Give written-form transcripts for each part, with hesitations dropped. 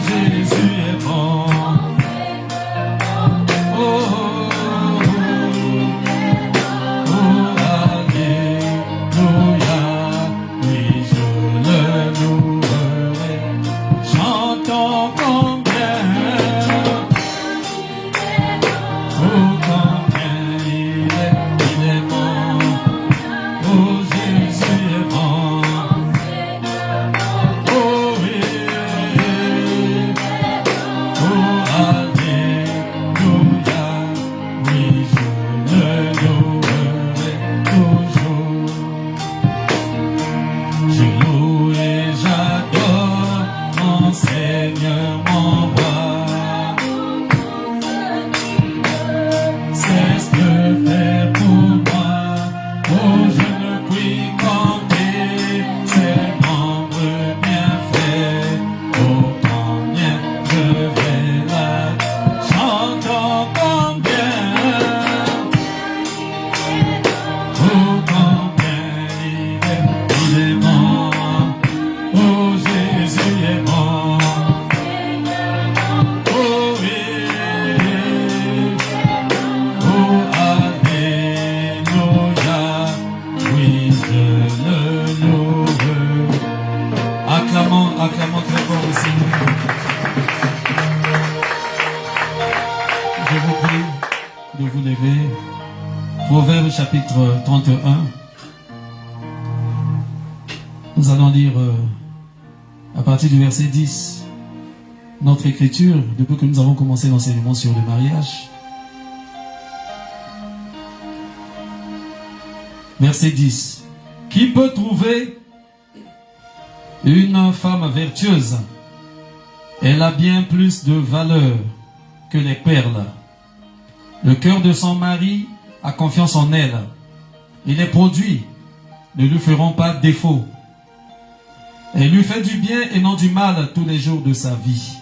Jésus est bon. Oh, oh, oh, alléluia. Oui, je le louerai. Chantons combien. Oh, combien il est bon. Oh, Jésus est bon. Oh, oui. Oh, alléluia. Oui, je le louerai toujours. Je loue et j'adore mon Seigneur, mon roi. C'est ce que fait pour moi. Oh, je ne puis compter ses nombreux bienfaits. Oh, combien je vais là. Chantons combien. Oh, combien il est bon. Oh, Jésus est bon. Oh, oui. Oh, alléluia. Oui, je le loue. Acclamons très fort aussi. Je vous prie de vous lever. Proverbe chapitre 31. Nous allons lire à partir du verset 10 notre écriture, depuis que nous avons commencé l'enseignement sur le mariage. Verset 10. Qui peut trouver une femme vertueuse? Elle a bien plus de valeur que les perles. Le cœur de son mari a confiance en elle, et les produits ne lui feront pas défaut. Elle lui fait du bien et non du mal tous les jours de sa vie.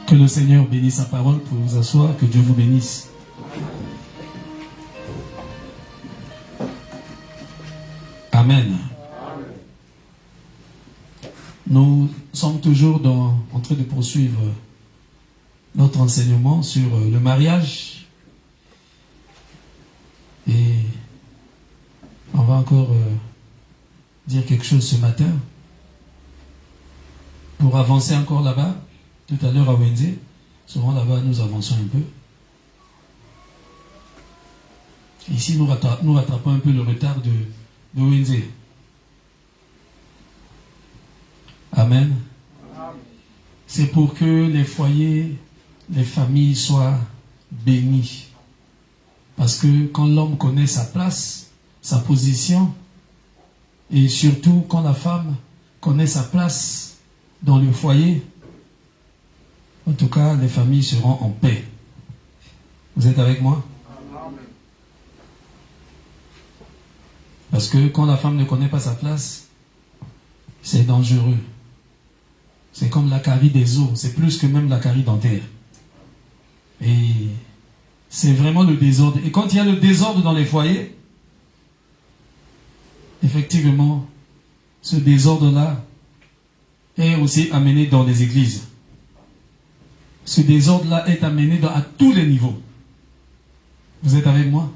Que le Seigneur bénisse sa parole. Pour vous asseoir, que Dieu vous bénisse. Amen. Nous sommes toujours en train de poursuivre notre enseignement sur le mariage. Et on va encore dire quelque chose ce matin pour avancer encore là-bas. Tout à l'heure à Wednesday, souvent là-bas nous avançons un peu. Ici nous rattrapons un peu le retard de Wednesday. Amen. C'est pour que les foyers, les familles soient bénies. Parce que quand l'homme connaît sa place, sa position, et surtout quand la femme connaît sa place dans le foyer, en tout cas, les familles seront en paix. Vous êtes avec moi? Parce que quand la femme ne connaît pas sa place, c'est dangereux. C'est comme la carie des os, c'est plus que même la carie dentaire. Et c'est vraiment le désordre. Et quand il y a le désordre dans les foyers, effectivement, ce désordre-là est aussi amené dans les églises. Ce désordre-là est amené à tous les niveaux. Vous êtes avec moi?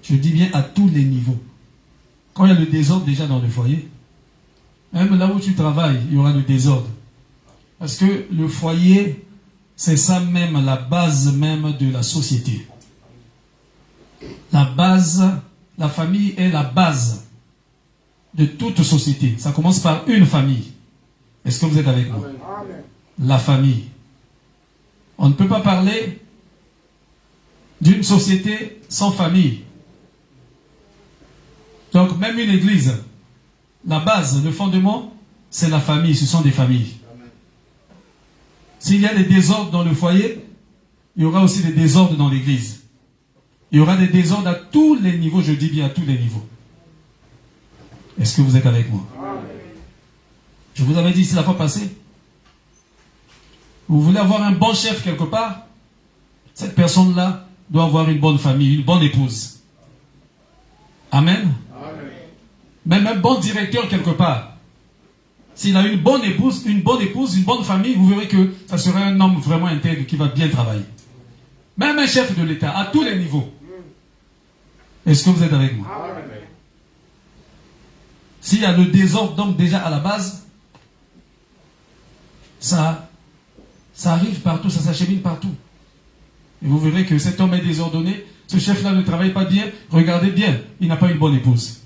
Je dis bien à tous les niveaux. Quand il y a le désordre déjà dans le foyer, même là où tu travailles, il y aura le désordre. Parce que le foyer, c'est ça même, la base même de la société. La base, la famille est la base de toute société. Ça commence par une famille. Est-ce que vous êtes avec moi? La famille. On ne peut pas parler d'une société sans famille. Donc même une église, la base, le fondement, c'est la famille, ce sont des familles. S'il y a des désordres dans le foyer, il y aura aussi des désordres dans l'église. Il y aura des désordres à tous les niveaux, je dis bien à tous les niveaux. Est-ce que vous êtes avec moi? Je vous avais dit ici la fois passée, vous voulez avoir un bon chef quelque part, cette personne-là doit avoir une bonne famille, une bonne épouse. Amen. Même un bon directeur quelque part, s'il a une bonne épouse, une bonne famille, vous verrez que ça sera un homme vraiment intègre qui va bien travailler. Même un chef de l'État, à tous les niveaux. Est-ce que vous êtes avec moi? S'il y a le désordre, donc déjà à la base, ça arrive partout, ça s'achemine partout. Et vous verrez que cet homme est désordonné, ce chef-là ne travaille pas bien, regardez bien, il n'a pas une bonne épouse.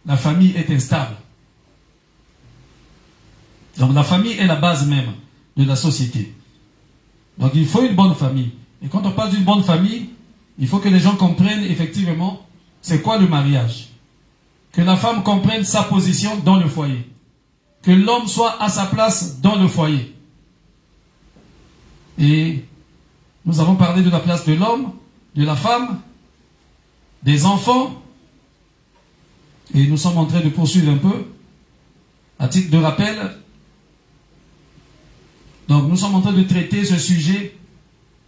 La famille est instable. Donc la famille est la base même de la société. Donc il faut une bonne famille. Et quand on parle d'une bonne famille, il faut que les gens comprennent effectivement c'est quoi le mariage. Que la femme comprenne sa position dans le foyer. Que l'homme soit à sa place dans le foyer. Et nous avons parlé de la place de l'homme, de la femme, des enfants. Et nous sommes en train de poursuivre un peu. À titre de rappel, donc nous sommes en train de traiter ce sujet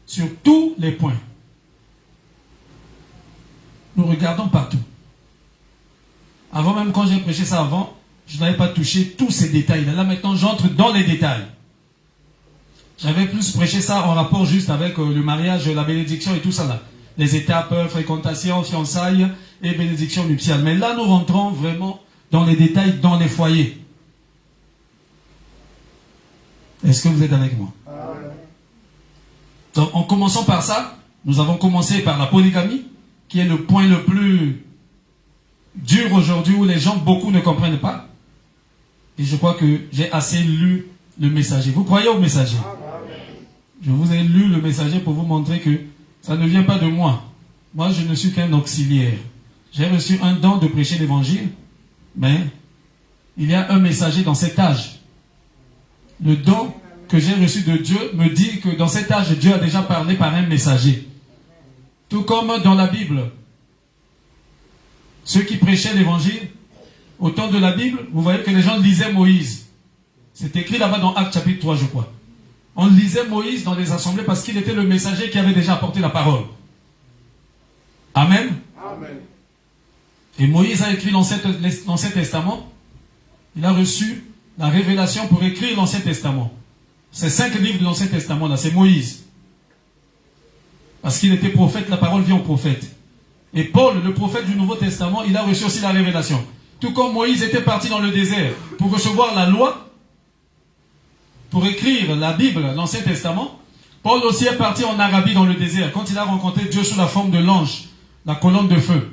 sur tous les points. Nous regardons partout. Avant même, quand j'ai prêché ça avant, je n'avais pas touché tous ces détails. Là maintenant, j'entre dans les détails. J'avais plus prêché ça en rapport juste avec le mariage, la bénédiction et tout ça là. Les étapes, fréquentation, fiançailles et bénédiction nuptiale. Mais là, nous rentrons vraiment dans les détails, dans les foyers. Est-ce que vous êtes avec moi? Donc, en commençant par ça, nous avons commencé par la polygamie, qui est le point le plus dur aujourd'hui où les gens, beaucoup ne comprennent pas. Et je crois que j'ai assez lu le messager. Vous croyez au messager? Je vous ai lu le messager pour vous montrer que ça ne vient pas de moi. Moi, je ne suis qu'un auxiliaire. J'ai reçu un don de prêcher l'évangile, mais il y a un messager dans cet âge. Le don que j'ai reçu de Dieu me dit que dans cet âge, Dieu a déjà parlé par un messager. Tout comme dans la Bible. Ceux qui prêchaient l'évangile, au temps de la Bible, vous voyez que les gens lisaient Moïse. C'est écrit là-bas dans Actes chapitre 3, je crois. On lisait Moïse dans les assemblées parce qu'il était le messager qui avait déjà apporté la parole. Amen. Amen. Et Moïse a écrit l'Ancien Testament. Il a reçu la révélation pour écrire l'Ancien Testament. Ces 5 livres de l'Ancien Testament là, c'est Moïse. Parce qu'il était prophète, la parole vient au prophète. Et Paul, le prophète du Nouveau Testament, il a reçu aussi la révélation. Tout comme Moïse était parti dans le désert pour recevoir la loi, pour écrire la Bible, l'Ancien Testament, Paul aussi est parti en Arabie dans le désert, quand il a rencontré Dieu sous la forme de l'ange, la colonne de feu.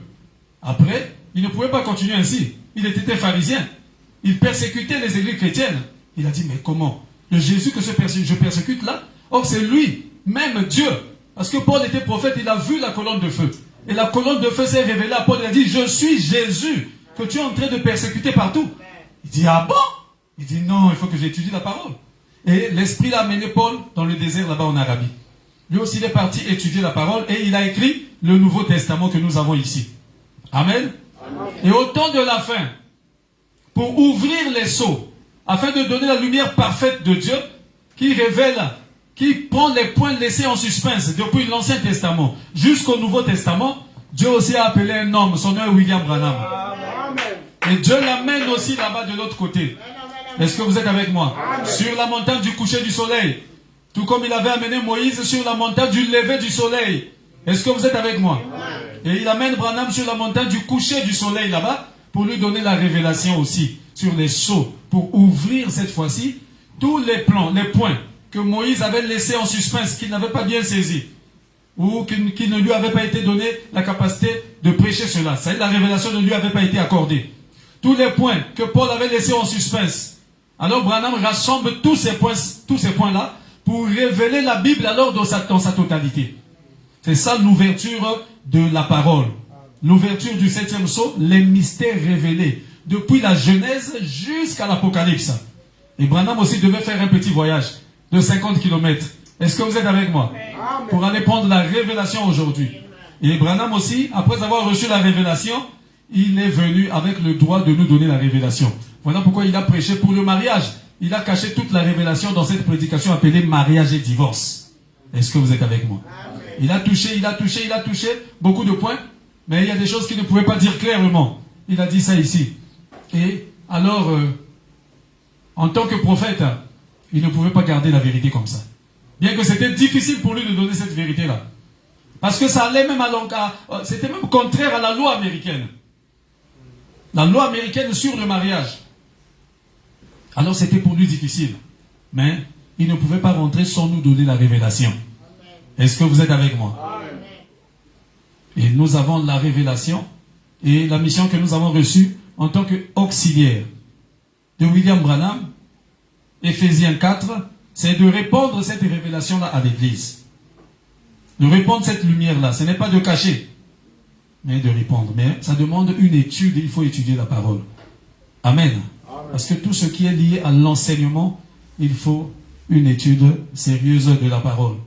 Après, il ne pouvait pas continuer ainsi. Il était pharisien. Il persécutait les églises chrétiennes. Il a dit, mais comment? Le Jésus que je persécute là? Or, c'est lui, même Dieu. Parce que Paul était prophète, il a vu la colonne de feu. Et la colonne de feu s'est révélée à Paul. Il a dit, je suis Jésus que tu es en train de persécuter partout. Il dit, ah bon? Il dit, non, il faut que j'étudie la parole. Et l'Esprit l'a amené Paul dans le désert là-bas en Arabie. Lui aussi, il est parti étudier la parole et il a écrit le Nouveau Testament que nous avons ici. Amen. Amen. Et au temps de la fin, pour ouvrir les sceaux, afin de donner la lumière parfaite de Dieu, qui révèle, qui prend les points laissés en suspense depuis l'Ancien Testament jusqu'au Nouveau Testament, Dieu aussi a appelé un homme, son nom est William Branham. Amen. Et Dieu l'amène aussi là-bas de l'autre côté. Est-ce que vous êtes avec moi? Amen. Sur la montagne du coucher du soleil. Tout comme il avait amené Moïse sur la montagne du lever du soleil. Est-ce que vous êtes avec moi? Amen. Et il amène Branham sur la montagne du coucher du soleil là-bas pour lui donner la révélation aussi sur les sceaux. Pour ouvrir cette fois-ci tous les plans, les points que Moïse avait laissés en suspens, qu'il n'avait pas bien saisi. Ou qu'il ne lui avait pas été donné la capacité de prêcher cela. Ça, la révélation ne lui avait pas été accordée. Tous les points que Paul avait laissés en suspens. Alors Branham rassemble tous ces points-là pour révéler la Bible alors dans sa totalité. C'est ça l'ouverture de la parole. L'ouverture du 7e sceau, les mystères révélés. Depuis la Genèse jusqu'à l'Apocalypse. Et Branham aussi devait faire un petit voyage de 50 km. Est-ce que vous êtes avec moi? Pour aller prendre la révélation aujourd'hui. Et Branham aussi, après avoir reçu la révélation, il est venu avec le droit de nous donner la révélation. Voilà pourquoi il a prêché pour le mariage. Il a caché toute la révélation dans cette prédication appelée mariage et divorce. Est-ce que vous êtes avec moi? Il a touché beaucoup de points, mais il y a des choses qu'il ne pouvait pas dire clairement. Il a dit ça ici. Et alors, En tant que prophète, il ne pouvait pas garder la vérité comme ça. Bien que c'était difficile pour lui de donner cette vérité-là. Parce que ça allait même c'était même contraire à la loi américaine. La loi américaine sur le mariage. Alors c'était pour lui difficile. Mais il ne pouvait pas rentrer sans nous donner la révélation. Est-ce que vous êtes avec moi? Amen. Et nous avons la révélation et la mission que nous avons reçue en tant qu'auxiliaire de William Branham, Éphésiens 4, c'est de répandre cette révélation-là à l'Église. De répandre cette lumière-là. Ce n'est pas de cacher, mais de répandre. Mais ça demande une étude, il faut étudier la parole. Amen. Amen. Parce que tout ce qui est lié à l'enseignement, il faut une étude sérieuse de la parole.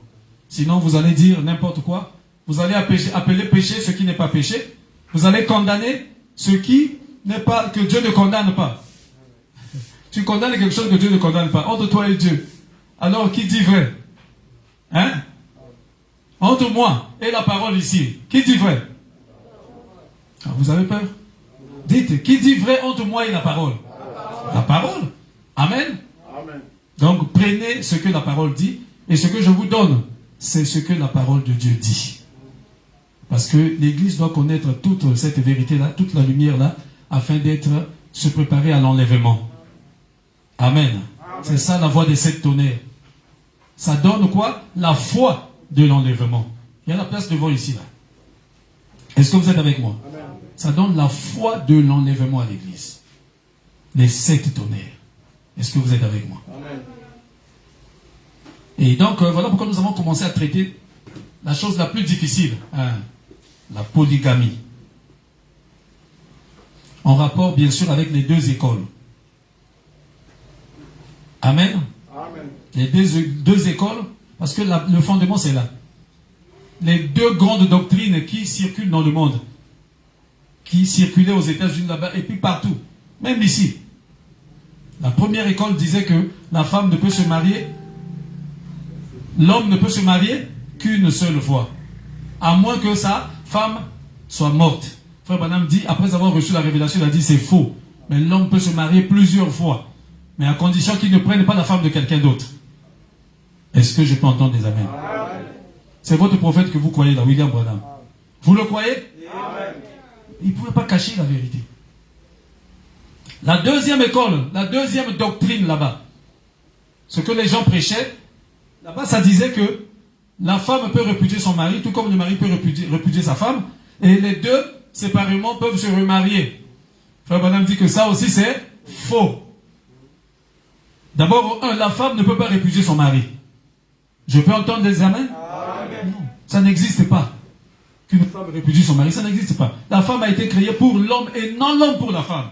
Sinon, vous allez dire n'importe quoi. Vous allez appeler péché ce qui n'est pas péché. Vous allez condamner ce qui n'est pas, que Dieu ne condamne pas. Tu condamnes quelque chose que Dieu ne condamne pas. Entre toi et Dieu. Alors, qui dit vrai? Hein? Entre moi et la parole ici. Qui dit vrai? Ah, vous avez peur? Dites, qui dit vrai entre moi et la parole? La parole. Amen. Amen. Donc, prenez ce que la parole dit et ce que je vous donne, c'est ce que la parole de Dieu dit. Parce que l'Église doit connaître toute cette vérité-là, toute la lumière-là, afin se préparer à l'enlèvement. Amen. Amen. C'est ça la voie des 7 tonnerres. Ça donne quoi? La foi de l'enlèvement. Il y a la place devant ici, là. Est-ce que vous êtes avec moi? Amen. Ça donne la foi de l'enlèvement à l'Église. Les 7 tonnerres. Est-ce que vous êtes avec moi? Amen. Et donc, voilà pourquoi nous avons commencé à traiter la chose la plus difficile, hein, la polygamie. En rapport, bien sûr, avec les 2 écoles. Amen. Amen. Les deux écoles, parce que le fondement, c'est là. Les 2 grandes doctrines qui circulent dans le monde, qui circulaient aux États-Unis là-bas, et puis partout, même ici. La première école disait que la femme ne peut se marier, l'homme ne peut se marier qu'une seule fois, à moins que sa femme soit morte. Frère Branham dit, après avoir reçu la révélation, il a dit c'est faux. Mais l'homme peut se marier plusieurs fois, mais à condition qu'il ne prenne pas la femme de quelqu'un d'autre. Est-ce que je peux entendre des amens? C'est votre prophète que vous croyez là, William Branham. Vous le croyez? Amen. Il ne pouvait pas cacher la vérité. La deuxième école, la deuxième doctrine là-bas, ce que les gens prêchaient, là-bas ça disait que la femme peut répudier son mari, tout comme le mari peut répudier sa femme, et les 2, séparément, peuvent se remarier. Frère Branham dit que ça aussi c'est faux. D'abord, la femme ne peut pas répudier son mari. Je peux entendre des amens? Non, ça n'existe pas. Qu'une femme répudie son mari, ça n'existe pas. La femme a été créée pour l'homme et non l'homme pour la femme.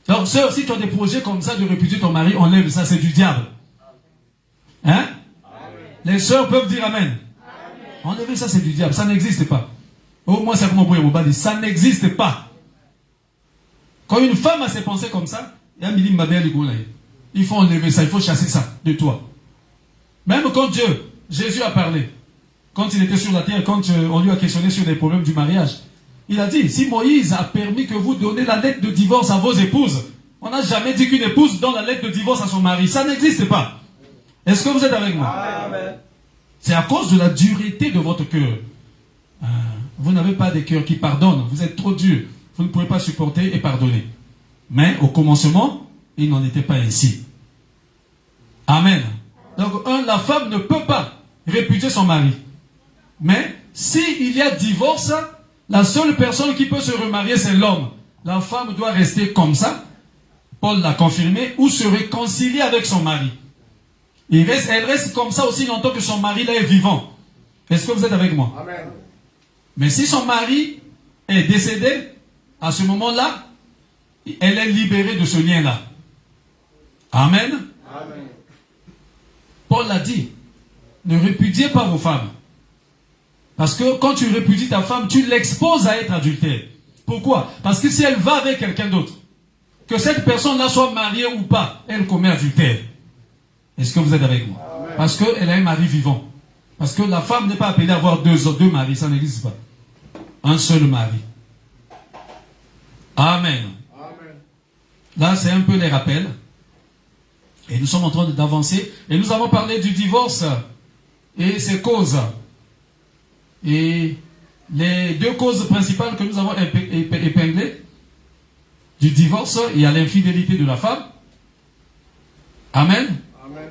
Donc, sœur, si tu as des projets comme ça de répudier ton mari, enlève ça, c'est du diable. Hein? Les sœurs peuvent dire amen. Enlevez ça, c'est du diable. Ça n'existe pas. Au moins, c'est comme on pourrait dire. Ça n'existe pas. Quand une femme a ses pensées comme ça, il faut enlever ça, il faut chasser ça de toi. Même quand Jésus a parlé, quand il était sur la terre, quand on lui a questionné sur les problèmes du mariage, il a dit, si Moïse a permis que vous donnez la lettre de divorce à vos épouses, on n'a jamais dit qu'une épouse donne la lettre de divorce à son mari. Ça n'existe pas. Est-ce que vous êtes avec moi? Amen. C'est à cause de la dureté de votre cœur. Vous n'avez pas des cœurs qui pardonnent. Vous êtes trop dur. Vous ne pouvez pas supporter et pardonner. Mais au commencement, il n'en était pas ainsi. Amen. Donc, la femme ne peut pas répudier son mari. Mais, s'il y a divorce, la seule personne qui peut se remarier, c'est l'homme. La femme doit rester comme ça. Paul l'a confirmé, ou se réconcilier avec son mari. Elle reste comme ça aussi longtemps que son mari là est vivant. Est-ce que vous êtes avec moi? Amen. Mais si son mari est décédé, à ce moment-là, elle est libérée de ce lien-là. Amen. Amen. Paul l'a dit, ne répudiez pas vos femmes. Parce que quand tu répudies ta femme, tu l'exposes à être adultère. Pourquoi? Parce que si elle va avec quelqu'un d'autre, que cette personne-là soit mariée ou pas, elle commet adultère. Est-ce que vous êtes avec moi? Amen. Parce qu'elle a un mari vivant. Parce que la femme n'est pas appelée à avoir deux maris, ça n'existe pas. Un seul mari. Amen. Amen. Là, c'est un peu les rappels. Et nous sommes en train d'avancer. Et nous avons parlé du divorce et ses causes. Et les deux causes principales que nous avons épinglées, du divorce, il y a l'infidélité de la femme. Amen. Amen.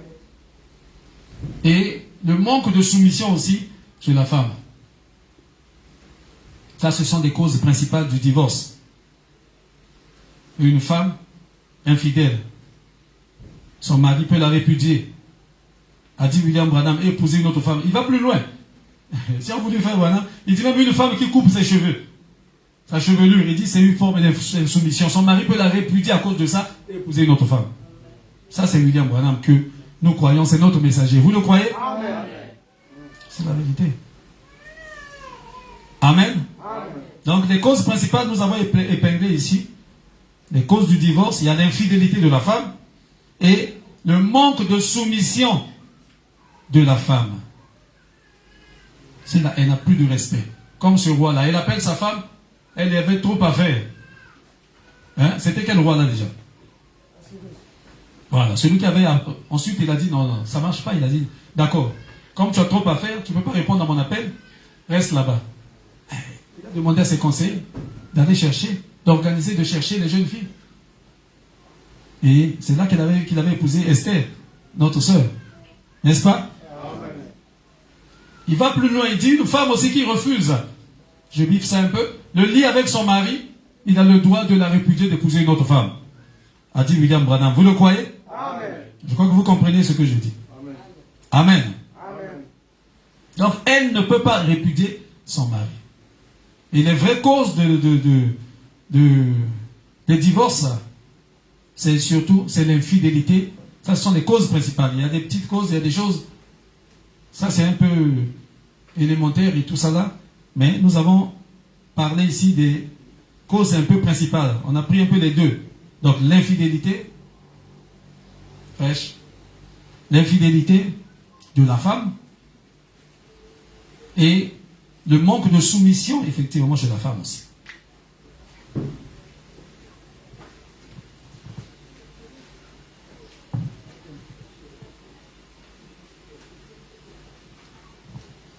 Et le manque de soumission aussi chez la femme. Ça, ce sont des causes principales du divorce. Une femme infidèle, son mari peut la répudier. A dit William Branham, épouser une autre femme. Il va plus loin. Si on voulait faire Branham, il dit même une femme qui coupe ses cheveux, sa chevelure, il dit c'est une forme d'insoumission. Son mari peut la répudier à cause de ça et épouser une autre femme. Ça, c'est William Branham que nous croyons, c'est notre messager. Vous le croyez? Amen. C'est la vérité. Amen. Amen. Donc, les causes principales, nous avons épinglées ici. Les causes du divorce, il y a l'infidélité de la femme et le manque de soumission de la femme. Elle n'a plus de respect. Comme ce roi-là, il appelle sa femme, elle avait trop à faire. Hein? C'était quel roi là déjà? Voilà, celui qui avait... Ensuite, il a dit, non, ça ne marche pas. Il a dit, d'accord, comme tu as trop à faire, tu ne peux pas répondre à mon appel, reste là-bas. Il a demandé à ses conseillers d'aller chercher, d'organiser, de chercher les jeunes filles. Et c'est là qu'il avait épousé Esther, notre sœur. N'est-ce pas? Amen. Il va plus loin, il dit, une femme aussi qui refuse, je biffe ça un peu, le lit avec son mari, il a le droit de la répudier d'épouser une autre femme. A dit William Branham. Vous le croyez? Amen. Je crois que vous comprenez ce que je dis. Amen. Amen. Amen. Donc, elle ne peut pas répudier son mari. Et les vraies causes des divorces, c'est surtout l'infidélité. Ça, ce sont les causes principales. Il y a des petites causes, il y a des choses. Ça, c'est un peu élémentaire et tout ça là. Mais nous avons parlé ici des causes un peu principales. On a pris un peu les deux. Donc, l'infidélité, fraîche, l'infidélité de la femme et le manque de soumission, effectivement, chez la femme aussi.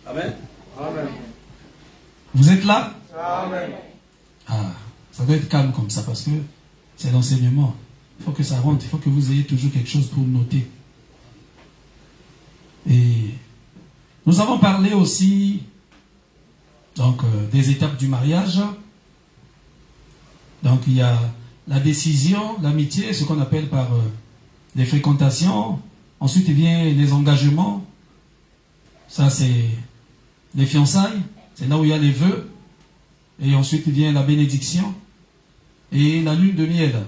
Amen. Amen. Vous êtes là? Amen. Ah, ça doit être calme comme ça parce que c'est l'enseignement. Il faut que ça rentre, il faut que vous ayez toujours quelque chose pour noter. Et nous avons parlé aussi donc, des étapes du mariage. Donc il y a la décision, l'amitié, ce qu'on appelle par les fréquentations. Ensuite il vient les engagements. Ça c'est les fiançailles. C'est là où il y a les vœux. Et ensuite il vient la bénédiction. Et la lune de miel.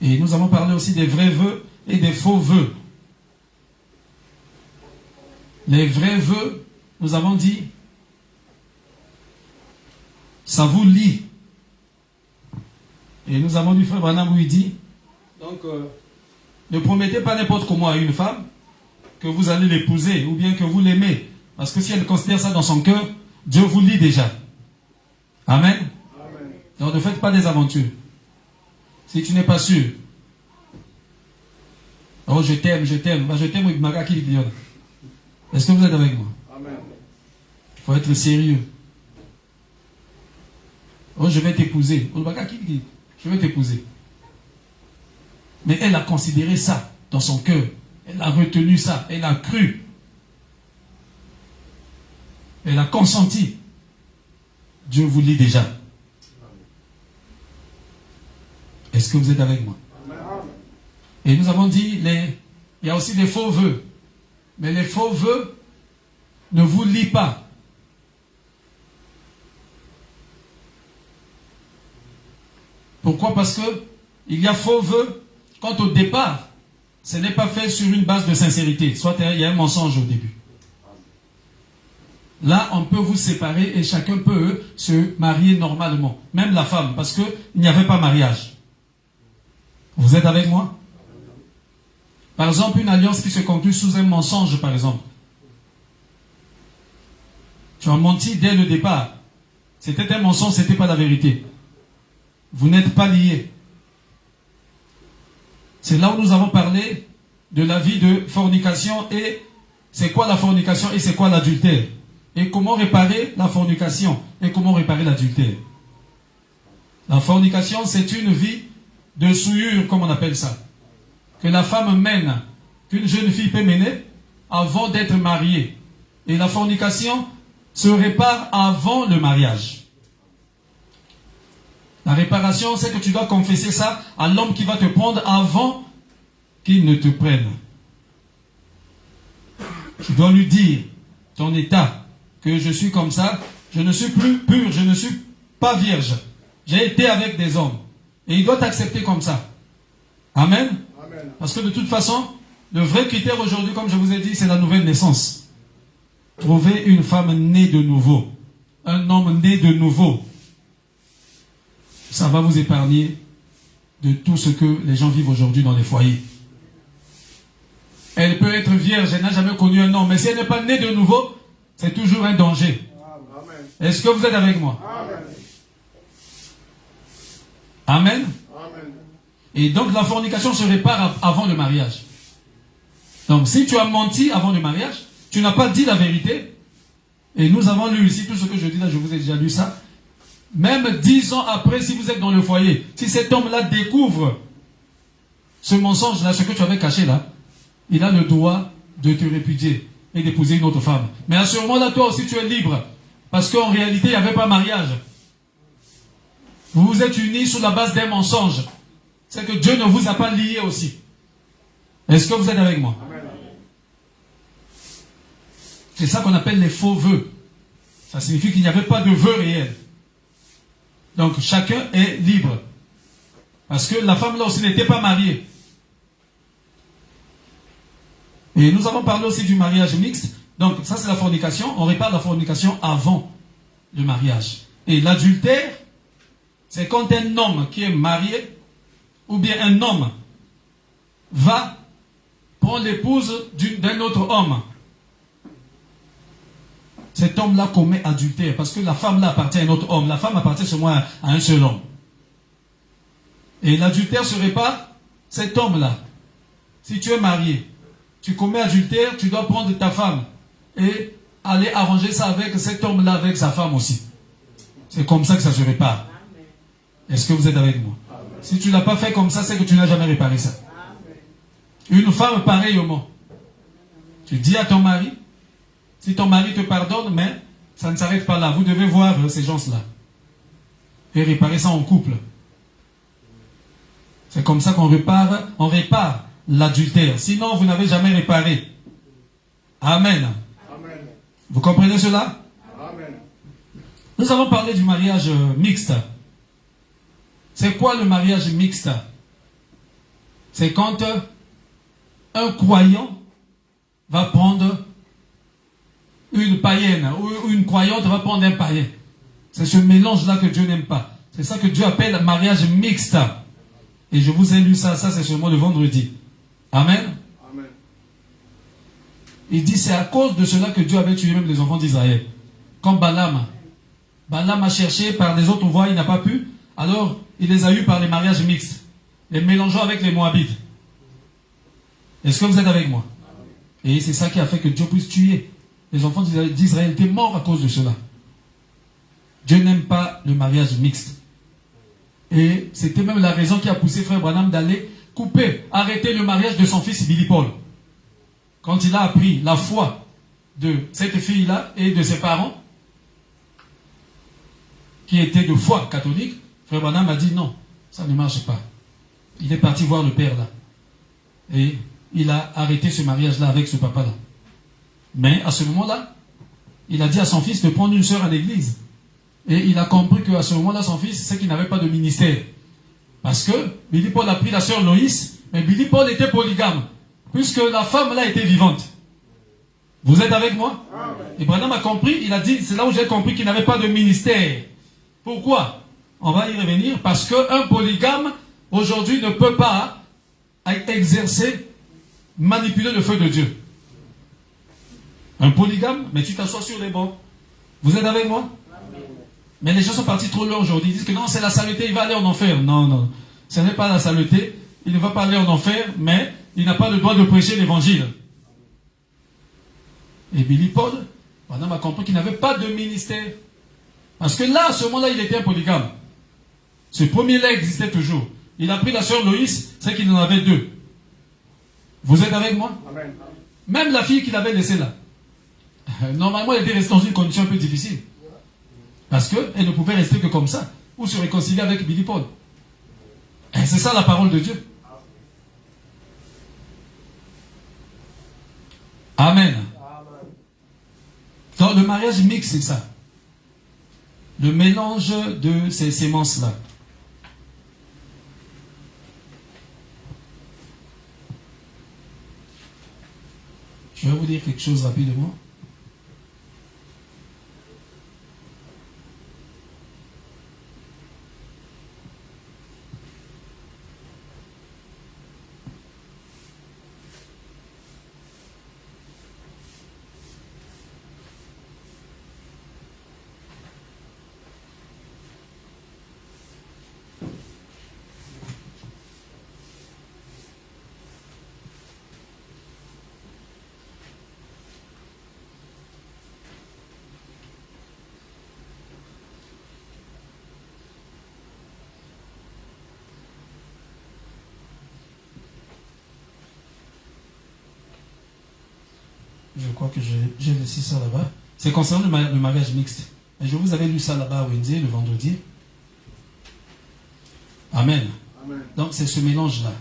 Et nous avons parlé aussi des vrais vœux et des faux vœux. Les vrais vœux, nous avons dit, ça vous lie. Et nous avons dit, frère Branham, où il dit, donc, ne promettez pas n'importe comment à une femme que vous allez l'épouser ou bien que vous l'aimez. Parce que si elle considère ça dans son cœur, Dieu vous lie déjà. Amen. Amen. Donc ne faites pas des aventures. Si tu n'es pas sûr. Oh, je t'aime, je t'aime. Je t'aime avec Maga qui dit. Est-ce que vous êtes avec moi? Amen. Il faut être sérieux. Oh, je vais t'épouser. Oh, Maga qui dit, je vais t'épouser. Mais elle a considéré ça dans son cœur. Elle a retenu ça. Elle a cru. Elle a consenti. Dieu vous lit déjà. Est-ce que vous êtes avec moi? Amen. Et nous avons dit, il y a aussi des faux vœux. Mais les faux vœux ne vous lient pas. Pourquoi? Parce que il y a faux vœux quand au départ, ce n'est pas fait sur une base de sincérité. Soit il y a un mensonge au début. Là, on peut vous séparer et chacun peut se marier normalement. Même la femme, parce qu'il n'y avait pas mariage. Vous êtes avec moi? Par exemple, une alliance qui se conclut sous un mensonge, par exemple. Tu as menti dès le départ. C'était un mensonge, ce n'était pas la vérité. Vous n'êtes pas liés. C'est là où nous avons parlé de la vie de fornication et c'est quoi la fornication et c'est quoi l'adultère. Et comment réparer la fornication et comment réparer l'adultère. La fornication, c'est une vie de souillure, comme on appelle ça. Que la femme mène, qu'une jeune fille peut mener avant d'être mariée. Et la fornication se répare avant le mariage. La réparation, c'est que tu dois confesser ça à l'homme qui va te prendre avant qu'il ne te prenne. Tu dois lui dire ton état, que je suis comme ça, je ne suis plus pur, je ne suis pas vierge. J'ai été avec des hommes. Et il doit t'accepter comme ça. Amen. Amen. Parce que de toute façon, le vrai critère aujourd'hui, comme je vous ai dit, c'est la nouvelle naissance. Trouver une femme née de nouveau. Un homme né de nouveau. Ça va vous épargner de tout ce que les gens vivent aujourd'hui dans les foyers. Elle peut être vierge, elle n'a jamais connu un homme, mais si elle n'est pas née de nouveau, c'est toujours un danger. Amen. Est-ce que vous êtes avec moi? Amen. Amen. Amen. Et donc la fornication se répare avant le mariage. Donc si tu as menti avant le mariage, tu n'as pas dit la vérité, et nous avons lu ici tout ce que je dis là, je vous ai déjà lu ça, même 10 ans après, si vous êtes dans le foyer, si cet homme-là découvre ce mensonge-là, ce que tu avais caché là, il a le droit de te répudier et d'épouser une autre femme. Mais à ce moment-là, toi aussi, tu es libre. Parce qu'en réalité, il n'y avait pas mariage. Vous vous êtes unis sur la base d'un mensonge. C'est que Dieu ne vous a pas liés aussi. Est-ce que vous êtes avec moi? Amen. C'est ça qu'on appelle les faux vœux. Ça signifie qu'il n'y avait pas de vœux réels. Donc chacun est libre. Parce que la femme là aussi n'était pas mariée. Et nous avons parlé aussi du mariage mixte. Donc ça c'est la fornication. On répare la fornication avant le mariage. Et l'adultère, c'est quand un homme qui est marié, ou bien un homme, va prendre l'épouse d'un autre homme. Cet homme-là commet adultère, parce que la femme-là appartient à un autre homme. La femme appartient seulement à un seul homme. Et l'adultère se répare, cet homme-là. Si tu es marié, tu commets adultère, tu dois prendre ta femme et aller arranger ça avec cet homme-là, avec sa femme aussi. C'est comme ça que ça se répare. Est-ce que vous êtes avec moi? Si tu ne l'as pas fait comme ça, c'est que tu n'as jamais réparé ça. Une femme pareillement. Tu dis à ton mari, si ton mari te pardonne, mais ça ne s'arrête pas là. Vous devez voir ces gens-là. Et réparer ça en couple. C'est comme ça qu'on répare l'adultère. Sinon, vous n'avez jamais réparé. Amen. Amen. Vous comprenez cela? Amen. Nous avons parlé du mariage mixte. C'est quoi le mariage mixte? C'est quand un croyant va prendre une païenne ou une croyante va prendre un païen. C'est ce mélange-là que Dieu n'aime pas. C'est ça que Dieu appelle mariage mixte. Et je vous ai lu ça c'est seulement le vendredi. Amen. Amen. Il dit c'est à cause de cela que Dieu avait tué même les enfants d'Israël. Comme Balaam. Balaam a cherché par les autres voies, il n'a pas pu. Alors, il les a eus par les mariages mixtes. Les mélangeant avec les Moabites. Est-ce que vous êtes avec moi? Et c'est ça qui a fait que Dieu puisse tuer les enfants d'Israël. Étaient morts à cause de cela. Dieu n'aime pas le mariage mixte. Et c'était même la raison qui a poussé Frère Branham d'aller arrêter le mariage de son fils Billy Paul. Quand il a appris la foi de cette fille-là et de ses parents, qui étaient de foi catholique, Frère Branham a dit non, ça ne marche pas. Il est parti voir le père là. Et il a arrêté ce mariage-là avec ce papa-là. Mais à ce moment-là, il a dit à son fils de prendre une sœur à l'église. Et il a compris qu'à ce moment-là, son fils, c'est qu'il n'avait pas de ministère. Parce que Billy Paul a pris la sœur Loïs, mais Billy Paul était polygame, puisque la femme là était vivante. Vous êtes avec moi? Et Branham a compris, il a dit, c'est là où j'ai compris qu'il n'avait pas de ministère. Pourquoi? On va y revenir, parce qu'un polygame, aujourd'hui, ne peut pas exercer, manipuler le feu de Dieu. Un polygame, mais tu t'assois sur les bancs. Vous êtes avec moi? Mais les gens sont partis trop loin aujourd'hui. Ils disent que non, c'est la saleté, il va aller en enfer. Non, non. Ce n'est pas la saleté. il ne va pas aller en enfer, mais il n'a pas le droit de prêcher l'évangile. Et Billy Paul, madame a compris qu'il n'avait pas de ministère. Parce que là, à ce moment-là, il était un polygame. Ce premier-là existait toujours. Il a pris la sœur Loïs, c'est qu'il en avait deux. Vous êtes avec moi? Amen. Même la fille qu'il avait laissée là. Normalement, elle était restée dans une condition un peu difficile. Parce qu'elle ne pouvait rester que comme ça. Ou se réconcilier avec Billy Paul. Et c'est ça la parole de Dieu. Amen. Donc le mariage mixte, c'est ça. Le mélange de ces sémences-là. Je vais vous dire quelque chose rapidement. Je crois que j'ai laissé ça là-bas. C'est concernant le mariage mixte. Et je vous avais lu ça là-bas à Wednesday, le vendredi. Amen. Amen. Donc c'est ce mélange-là.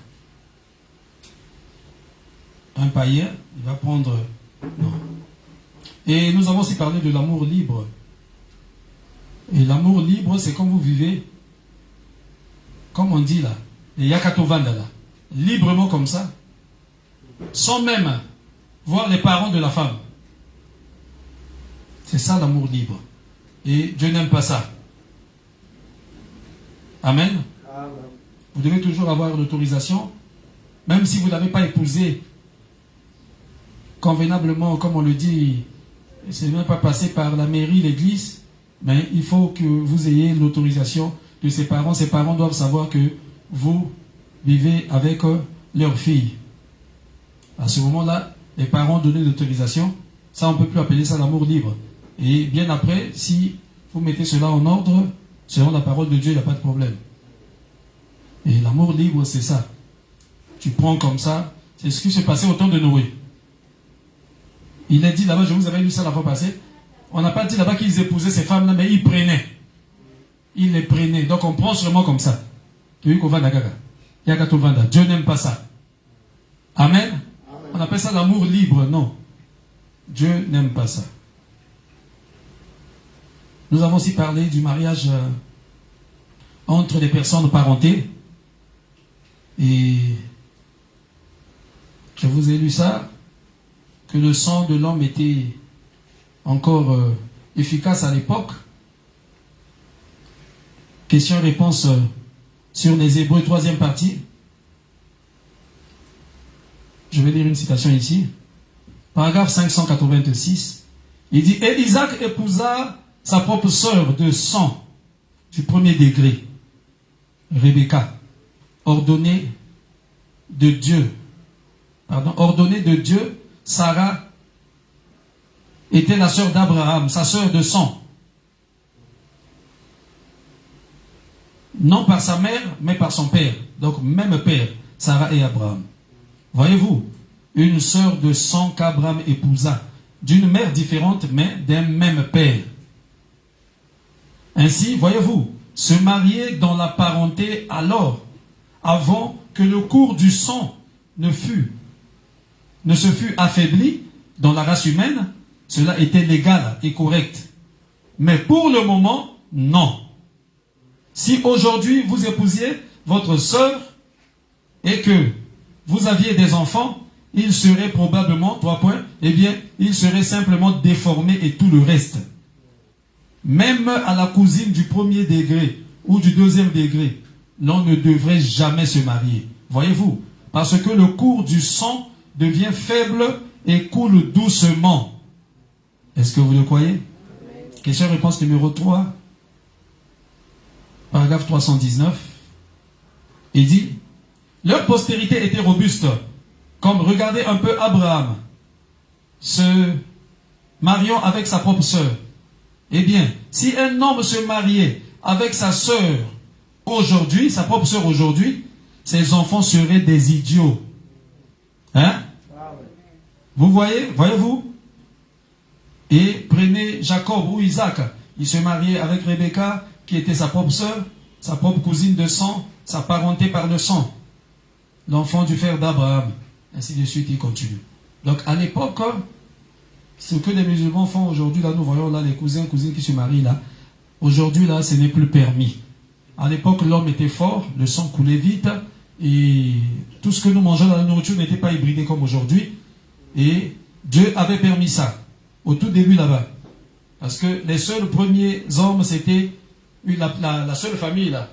Un païen, il va prendre... Non. Et nous avons aussi parlé de l'amour libre. Et l'amour libre, c'est quand vous vivez, comme on dit là, les Yakatovanda là, librement comme ça, sans même voir les parents de la femme. C'est ça l'amour libre. Et Dieu n'aime pas ça. Amen. Amen. Vous devez toujours avoir l'autorisation, même si vous n'avez pas épousé convenablement, comme on le dit, c'est même pas passé par la mairie, l'église, mais il faut que vous ayez l'autorisation de ses parents. Ses parents doivent savoir que vous vivez avec leur fille. À ce moment-là, les parents donnent l'autorisation. Ça, on ne peut plus appeler ça l'amour libre. Et bien après, si vous mettez cela en ordre, selon la parole de Dieu, il n'y a pas de problème. Et l'amour libre, c'est ça. Tu prends comme ça. C'est ce qui s'est passé au temps de Noé. Il a dit là-bas, je vous avais lu ça la fois passée, on n'a pas dit là-bas qu'ils épousaient ces femmes-là, mais ils prenaient. Ils les prenaient. Donc on prend seulement comme ça. Dieu n'aime pas ça. Amen. On appelle ça l'amour libre. Non. Dieu n'aime pas ça. Nous avons aussi parlé du mariage entre des personnes parentées. Et je vous ai lu ça, que le sang de l'homme était encore efficace à l'époque. Question-réponse sur les Hébreux, 3e partie. Je vais lire une citation ici. Paragraphe 586. Il dit, et Isaac épousa sa propre sœur de sang du premier degré, Rebecca, ordonnée de Dieu. Sarah était la sœur d'Abraham, sa sœur de sang. Non par sa mère, mais par son père. Donc, même père, Sarah et Abraham. Voyez-vous, une sœur de sang qu'Abraham épousa, d'une mère différente, mais d'un même père. Ainsi, voyez-vous, se marier dans la parenté alors, avant que le cours du sang ne se fût affaibli dans la race humaine, cela était légal et correct. Mais pour le moment, non. Si aujourd'hui vous épousiez votre sœur et que vous aviez des enfants, il serait probablement, 3 points, eh bien, il serait simplement déformé et tout le reste. Même à la cousine du premier degré ou du deuxième degré, l'on ne devrait jamais se marier. Voyez-vous, parce que le cours du sang devient faible et coule doucement. Est-ce que vous le croyez? Question-réponse numéro 3. Paragraphe 319. Il dit, Leur postérité était robuste. Comme regardez un peu Abraham, se mariant avec sa propre sœur. Eh bien, si un homme se mariait avec sa sœur aujourd'hui, sa propre sœur aujourd'hui, ses enfants seraient des idiots. Hein? Vous voyez? Voyez-vous? Et prenez Jacob ou Isaac. Il se mariait avec Rebecca, qui était sa propre sœur, sa propre cousine de sang, sa parenté par le sang. L'enfant du frère d'Abraham. Ainsi de suite, il continue. Donc, à l'époque, ce que les musulmans font aujourd'hui, là, nous voyons là les cousins, cousines qui se marient là. Aujourd'hui, là, ce n'est plus permis. À l'époque, l'homme était fort, le sang coulait vite, et tout ce que nous mangeons dans la nourriture n'était pas hybridé comme aujourd'hui. Et Dieu avait permis ça, au tout début là-bas. Parce que les seuls premiers hommes, c'était la seule famille là.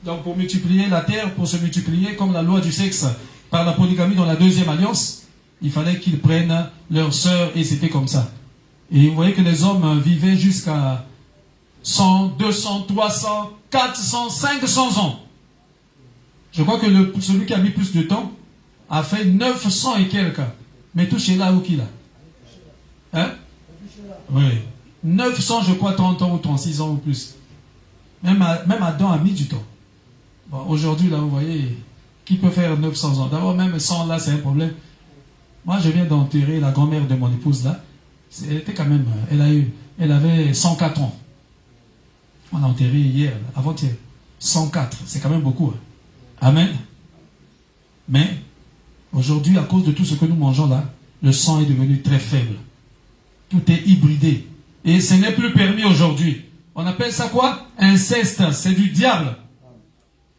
Donc pour multiplier la terre, pour se multiplier, comme la loi du sexe, par la polygamie dans la deuxième alliance, il fallait qu'ils prennent leurs sœurs, et c'était comme ça. Et vous voyez que les hommes vivaient jusqu'à 100, 200, 300, 400, 500 ans. Je crois que celui qui a mis plus de temps a fait 900 et quelques. Mais touchez là ou qui là? Hein? Oui. 900, je crois, 30 ans ou 36 ans ou plus. Même Adam a mis du temps. Bon, aujourd'hui, là, vous voyez, qui peut faire 900 ans? D'abord, même 100 là, c'est un problème. Moi, je viens d'enterrer la grand-mère de mon épouse là. Elle était quand même, elle avait 104 ans. On a enterré hier, avant-hier. 104, c'est quand même beaucoup. Hein. Amen. Mais, aujourd'hui, à cause de tout ce que nous mangeons là, le sang est devenu très faible. Tout est hybridé. Et ce n'est plus permis aujourd'hui. On appelle ça quoi? Inceste. C'est du diable.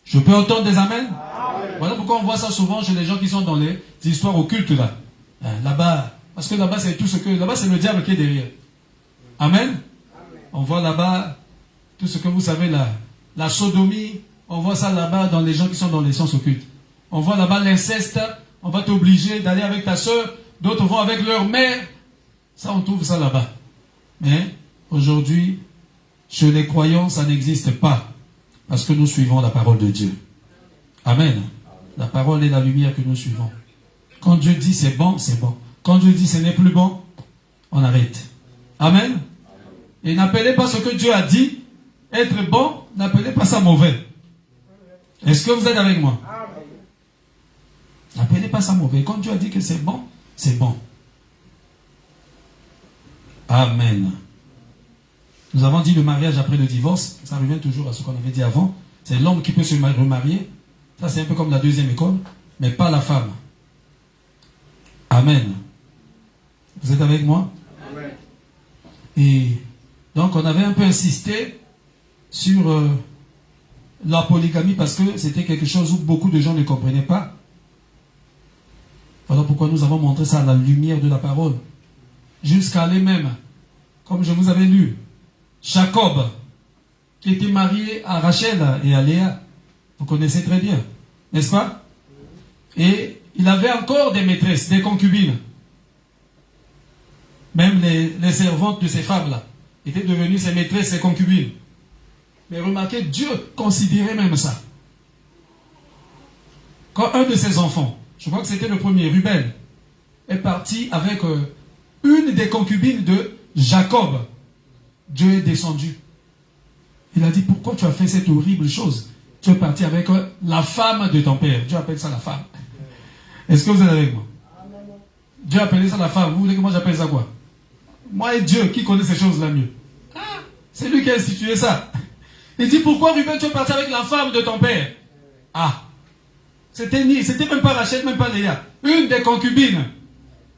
Je peux entendre des amens? Amen. Voilà pourquoi on voit ça souvent chez les gens qui sont dans les histoires occultes là. Là-bas, parce que là-bas c'est tout ce que... Là-bas c'est le diable qui est derrière. Amen. Amen. On voit là-bas tout ce que vous savez là. La sodomie, on voit ça là-bas dans les gens qui sont dans les sciences occultes. On voit là-bas l'inceste. On va t'obliger d'aller avec ta soeur. D'autres vont avec leur mère. Ça, on trouve ça là-bas. Mais aujourd'hui, chez les croyants, ça n'existe pas. Parce que nous suivons la parole de Dieu. Amen. La parole est la lumière que nous suivons. Quand Dieu dit c'est bon, c'est bon. Quand Dieu dit ce n'est plus bon, on arrête. Amen. Et n'appelez pas ce que Dieu a dit être bon, n'appelez pas ça mauvais. Est-ce que vous êtes avec moi? N'appelez pas ça mauvais. Quand Dieu a dit que c'est bon, c'est bon. Amen. Nous avons dit le mariage après le divorce. Ça revient toujours à ce qu'on avait dit avant. C'est l'homme qui peut se remarier. Ça, c'est un peu comme la deuxième école, mais pas la femme. Amen. Vous êtes avec moi? Amen. Et donc, on avait un peu insisté sur la polygamie parce que c'était quelque chose où beaucoup de gens ne comprenaient pas. Voilà pourquoi nous avons montré ça à la lumière de la parole. Jusqu'à aller même, comme je vous avais lu, Jacob, qui était marié à Rachel et à Léa. Vous connaissez très bien, n'est-ce pas? Et il avait encore des maîtresses, des concubines. Même les servantes de ces femmes-là étaient devenues ses maîtresses, ses concubines. Mais remarquez, Dieu considérait même ça. Quand un de ses enfants, je crois que c'était le premier, Ruben, est parti avec une des concubines de Jacob, Dieu est descendu. Il a dit, pourquoi tu as fait cette horrible chose? Tu es parti avec la femme de ton père. Dieu appelle ça la femme. Est-ce que vous êtes avec moi? Dieu appelait ça la femme. Vous voulez que moi j'appelle ça quoi? Moi et Dieu, qui connaît ces choses-là mieux? Ah, c'est lui qui a institué ça. Il dit, pourquoi Ruben, tu es parti avec la femme de ton père? Ah, c'était même pas Rachel, même pas Léa. Une des concubines.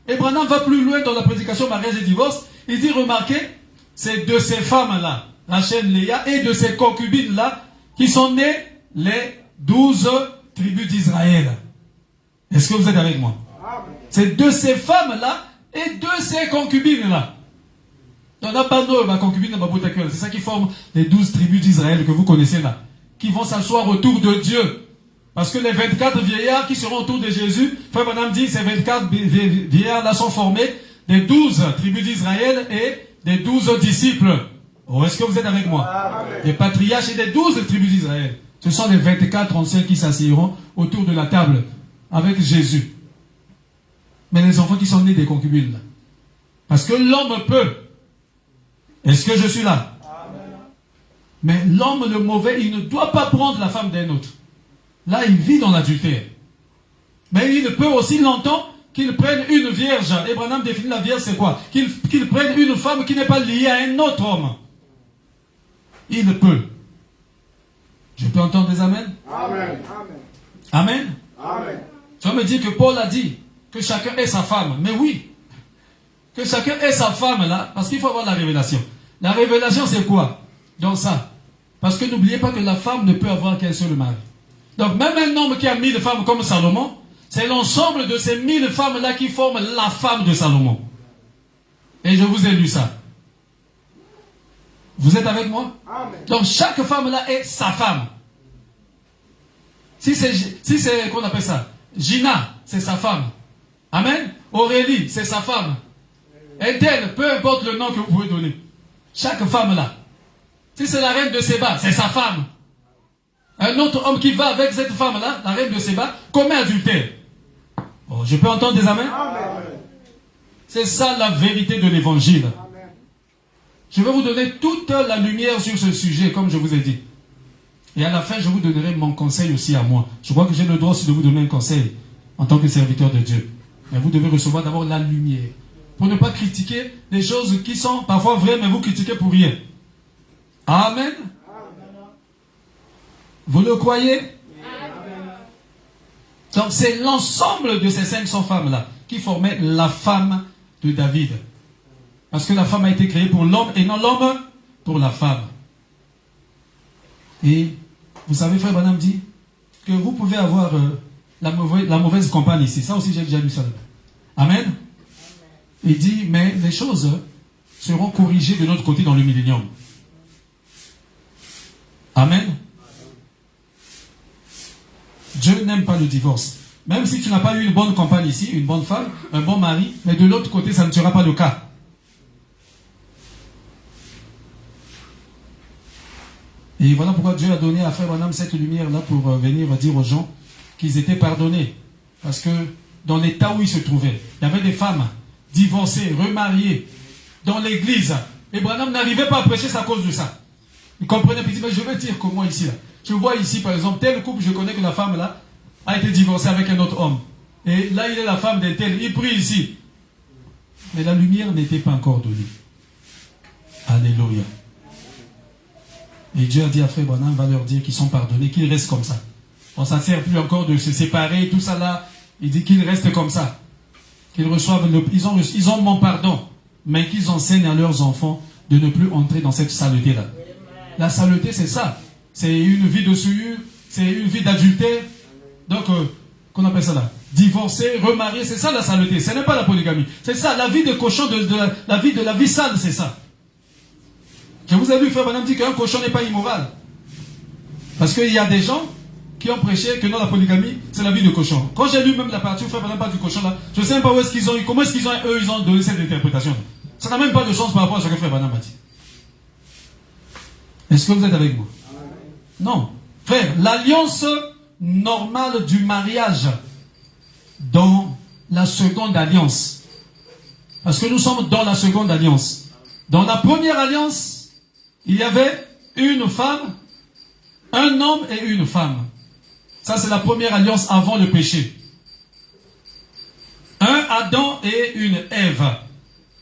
Et Branham va plus loin dans la prédication mariage et divorce. Il dit, remarquez, c'est de ces femmes-là, Rachel, Léa, et de ces concubines-là, qui sont nées les 12 tribus d'Israël. Est-ce que vous êtes avec moi? C'est de ces femmes-là et de ces concubines-là. C'est ça qui forme les 12 tribus d'Israël que vous connaissez là, qui vont s'asseoir autour de Dieu. Parce que les 24 vieillards qui seront autour de Jésus, Frère Branham dit, ces 24 vieillards-là sont formés des 12 tribus d'Israël et des 12 disciples. Oh, est-ce que vous êtes avec moi? Amen. Les patriarches et des 12 tribus d'Israël. Ce sont les 24 anciens qui s'assiront autour de la table avec Jésus. Mais les enfants qui sont nés des concubines, là. Parce que l'homme peut. Est-ce que je suis là? Amen. Mais l'homme, le mauvais, il ne doit pas prendre la femme d'un autre. Là, il vit dans l'adultère. Mais il peut aussi longtemps qu'il prenne une vierge. Abraham définit la vierge, c'est quoi? Qu'il prenne une femme qui n'est pas liée à un autre homme. Il peut. Je peux entendre des amens? Amen. Amen. Amen. Tu vas me dire que Paul a dit que chacun ait sa femme. Mais oui. Que chacun ait sa femme là. Parce qu'il faut avoir la révélation. La révélation c'est quoi? Dans ça. Parce que n'oubliez pas que la femme ne peut avoir qu'un seul mari. Donc même un homme qui a 1000 femmes comme Salomon, c'est l'ensemble de ces 1000 femmes là qui forment la femme de Salomon. Et je vous ai lu ça. Vous êtes avec moi? Amen. Donc chaque femme là est sa femme. Si c'est qu'on appelle ça, Gina, c'est sa femme. Amen. Aurélie, c'est sa femme. Ethel, peu importe le nom que vous pouvez donner. Chaque femme là. Si c'est la reine de Séba, c'est sa femme. Un autre homme qui va avec cette femme là, la reine de Séba, commet adultère. Oh, je peux entendre des amens? Amen. C'est ça la vérité de l'évangile. Amen. Je vais vous donner toute la lumière sur ce sujet, comme je vous ai dit. Et à la fin, je vous donnerai mon conseil aussi à moi. Je crois que j'ai le droit aussi de vous donner un conseil en tant que serviteur de Dieu. Mais vous devez recevoir d'abord la lumière. Pour ne pas critiquer des choses qui sont parfois vraies, mais vous critiquez pour rien. Amen. Vous le croyez? Donc c'est l'ensemble de ces 500 femmes-là qui formaient la femme de David. Parce que la femme a été créée pour l'homme et non l'homme pour la femme. Et vous savez, frère Branham dit que vous pouvez avoir la mauvaise compagne ici. Ça aussi, j'ai déjà lu ça. Amen. Il dit, mais les choses seront corrigées de notre côté dans le millénium. Amen. Dieu n'aime pas le divorce. Même si tu n'as pas eu une bonne compagne ici, une bonne femme, un bon mari, mais de l'autre côté, ça ne sera pas le cas. Et voilà pourquoi Dieu a donné à Frère Branham cette lumière-là pour venir dire aux gens qu'ils étaient pardonnés. Parce que dans l'état où ils se trouvaient, il y avait des femmes divorcées, remariées, dans l'église. Et Branham n'arrivait pas à prêcher à cause de ça. Il comprenait, puis il dit, mais je vais dire comment ici, là. Je vois ici, par exemple, tel couple, je connais que la femme, là, a été divorcée avec un autre homme. Et là, il est la femme d'un tel, il prie ici. Mais la lumière n'était pas encore donnée. Alléluia. Et Dieu a dit à Frère Branham, va leur dire qu'ils sont pardonnés, qu'ils restent comme ça. On ne s'en sert plus encore de se séparer, tout ça là. Il dit qu'ils restent comme ça. Qu'ils reçoivent, ils ont mon pardon. Mais qu'ils enseignent à leurs enfants de ne plus entrer dans cette saleté-là. La saleté, c'est ça. C'est une vie de souillure, c'est une vie d'adultère. Donc, qu'on appelle ça là? Divorcer, remarier, c'est ça la saleté. Ce n'est pas la polygamie. C'est ça, la vie de cochon, la vie sale, c'est ça. Je vous ai vu, Frère Branham dit qu'un cochon n'est pas immoral. Parce qu'il y a des gens qui ont prêché que non, la polygamie, c'est la vie de cochon. Quand j'ai lu même la partie où Frère Branham parle du cochon là, je ne sais même pas où est-ce qu'ils ont eu, comment est-ce qu'ils ont, eux, ils ont donné cette interprétation. Ça n'a même pas de sens par rapport à ce que Frère Branham a dit. Est-ce que vous êtes avec moi? Non. Frère, l'alliance normale du mariage dans la seconde alliance. Parce que nous sommes dans la seconde alliance. Dans la première alliance, il y avait une femme, un homme et une femme. Ça, c'est la première alliance avant le péché. Un Adam et une Ève.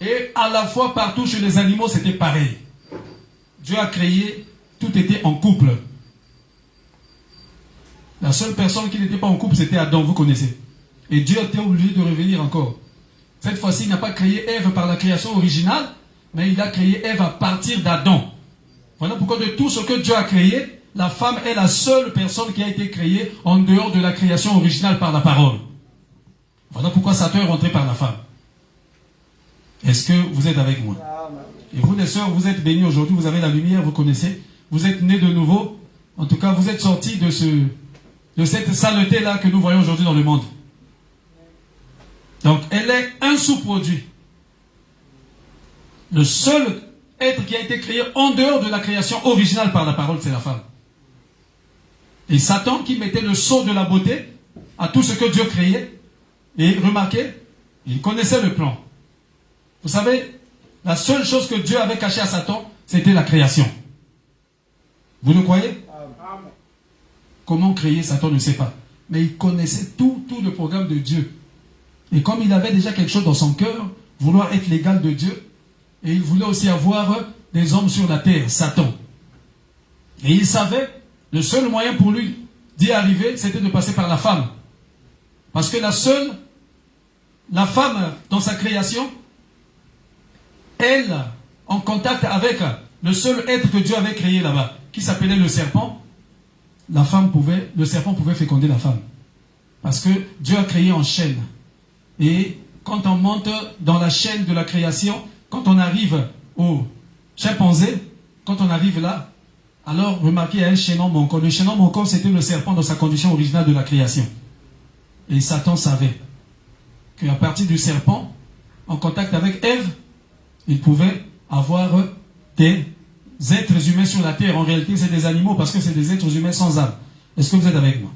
Et à la fois, partout chez les animaux, c'était pareil. Dieu a créé, tout était en couple. La seule personne qui n'était pas en couple, c'était Adam, vous connaissez. Et Dieu était obligé de revenir encore. Cette fois-ci, il n'a pas créé Ève par la création originale, mais il a créé Ève à partir d'Adam. Voilà pourquoi de tout ce que Dieu a créé, la femme est la seule personne qui a été créée en dehors de la création originale par la parole. Voilà pourquoi Satan est rentré par la femme. Est-ce que vous êtes avec moi? Et vous les sœurs, vous êtes bénis aujourd'hui, vous avez la lumière, vous connaissez. Vous êtes nés de nouveau. En tout cas, vous êtes sortis de cette saleté-là que nous voyons aujourd'hui dans le monde. Donc, elle est un sous-produit. Le seul être qui a été créé en dehors de la création originale par la parole, c'est la femme. Et Satan qui mettait le sceau de la beauté à tout ce que Dieu créait. Et remarquez, il connaissait le plan. Vous savez, la seule chose que Dieu avait cachée à Satan, c'était la création. Vous le croyez? Comment créer, Satan ne sait pas. Mais il connaissait tout le programme de Dieu. Et comme il avait déjà quelque chose dans son cœur, vouloir être l'égal de Dieu, et il voulait aussi avoir des hommes sur la terre, Satan. Et il savait, le seul moyen pour lui d'y arriver, c'était de passer par la femme. Parce que la femme, dans sa création, elle, en contact avec le seul être que Dieu avait créé là-bas, qui s'appelait le serpent, le serpent pouvait féconder la femme. Parce que Dieu a créé en chaîne. Et quand on monte dans la chaîne de la création, quand on arrive au chimpanzé, quand on arrive là, alors remarquez, il y a un chaînon manquant. Le chaînon manquant, c'était le serpent dans sa condition originale de la création. Et Satan savait qu'à partir du serpent, en contact avec Ève, il pouvait avoir des êtres humains sur la terre. En réalité, c'est des animaux parce que c'est des êtres humains sans âme. Est-ce que vous êtes avec moi?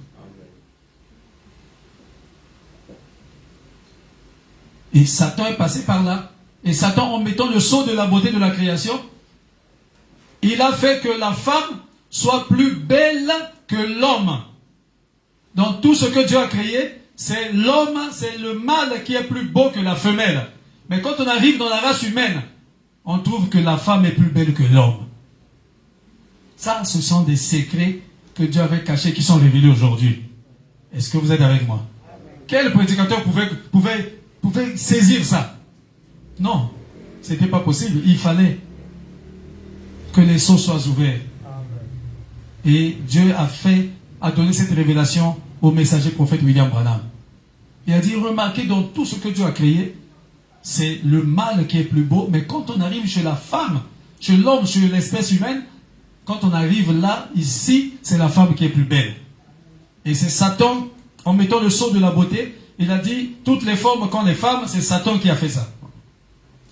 Et Satan est passé par là. Et Satan, en mettant le sceau de la beauté de la création, il a fait que la femme soit plus belle que l'homme. Dans tout ce que Dieu a créé, c'est l'homme, c'est le mâle qui est plus beau que la femelle. Mais quand on arrive dans la race humaine, on trouve que la femme est plus belle que l'homme. Ça, ce sont des secrets que Dieu avait cachés qui sont révélés aujourd'hui. Est-ce que vous êtes avec moi? Quel prédicateur pouvait saisir ça? Non, ce n'était pas possible. Il fallait que les sceaux soient ouverts. Et Dieu a donné cette révélation au messager prophète William Branham. Il a dit, remarquez dans tout ce que Dieu a créé, c'est le mâle qui est plus beau, mais quand on arrive chez la femme, chez l'homme, chez l'espèce humaine, quand on arrive là, ici, c'est la femme qui est plus belle. Et c'est Satan, en mettant le sceau de la beauté, il a dit, toutes les formes qu'ont les femmes, c'est Satan qui a fait ça.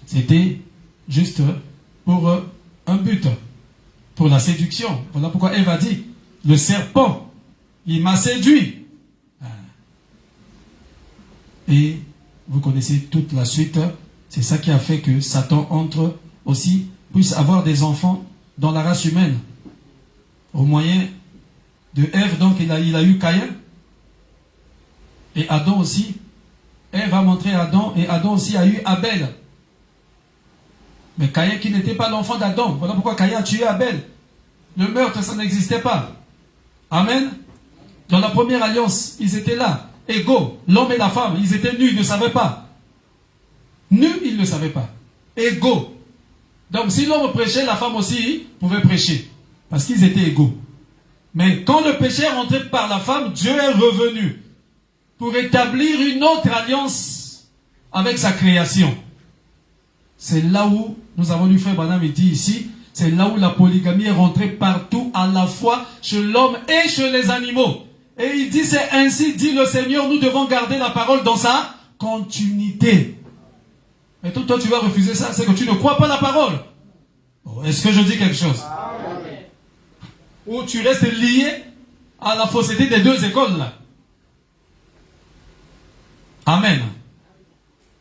C'était juste pour un but, pour la séduction. Voilà pourquoi Ève a dit, le serpent, il m'a séduit. Et vous connaissez toute la suite. C'est ça qui a fait que Satan puisse avoir des enfants dans la race humaine. Au moyen de Ève, donc il a eu Caïn. Et Adam aussi. Ève a montré Adam et Adam aussi a eu Abel. Mais Caïn qui n'était pas l'enfant d'Adam. Voilà pourquoi Caïn a tué Abel. Le meurtre, ça n'existait pas. Amen. Dans la première alliance, ils étaient là, égaux. L'homme et la femme, ils étaient nus, ils ne savaient pas. Nus, ils ne savaient pas. Égaux. Donc si l'homme prêchait, la femme aussi pouvait prêcher. Parce qu'ils étaient égaux. Mais quand le péché est rentré par la femme, Dieu est revenu pour établir une autre alliance avec sa création. C'est là où nous avons lu frère Branham, il dit ici, c'est là où la polygamie est rentrée partout, à la fois chez l'homme et chez les animaux. Et il dit, c'est ainsi, dit le Seigneur, nous devons garder la parole dans sa continuité. Mais toi, tu vas refuser ça, c'est que tu ne crois pas la parole. Oh, est-ce que je dis quelque chose? Ou tu restes lié à la fausseté des deux écoles là. Amen.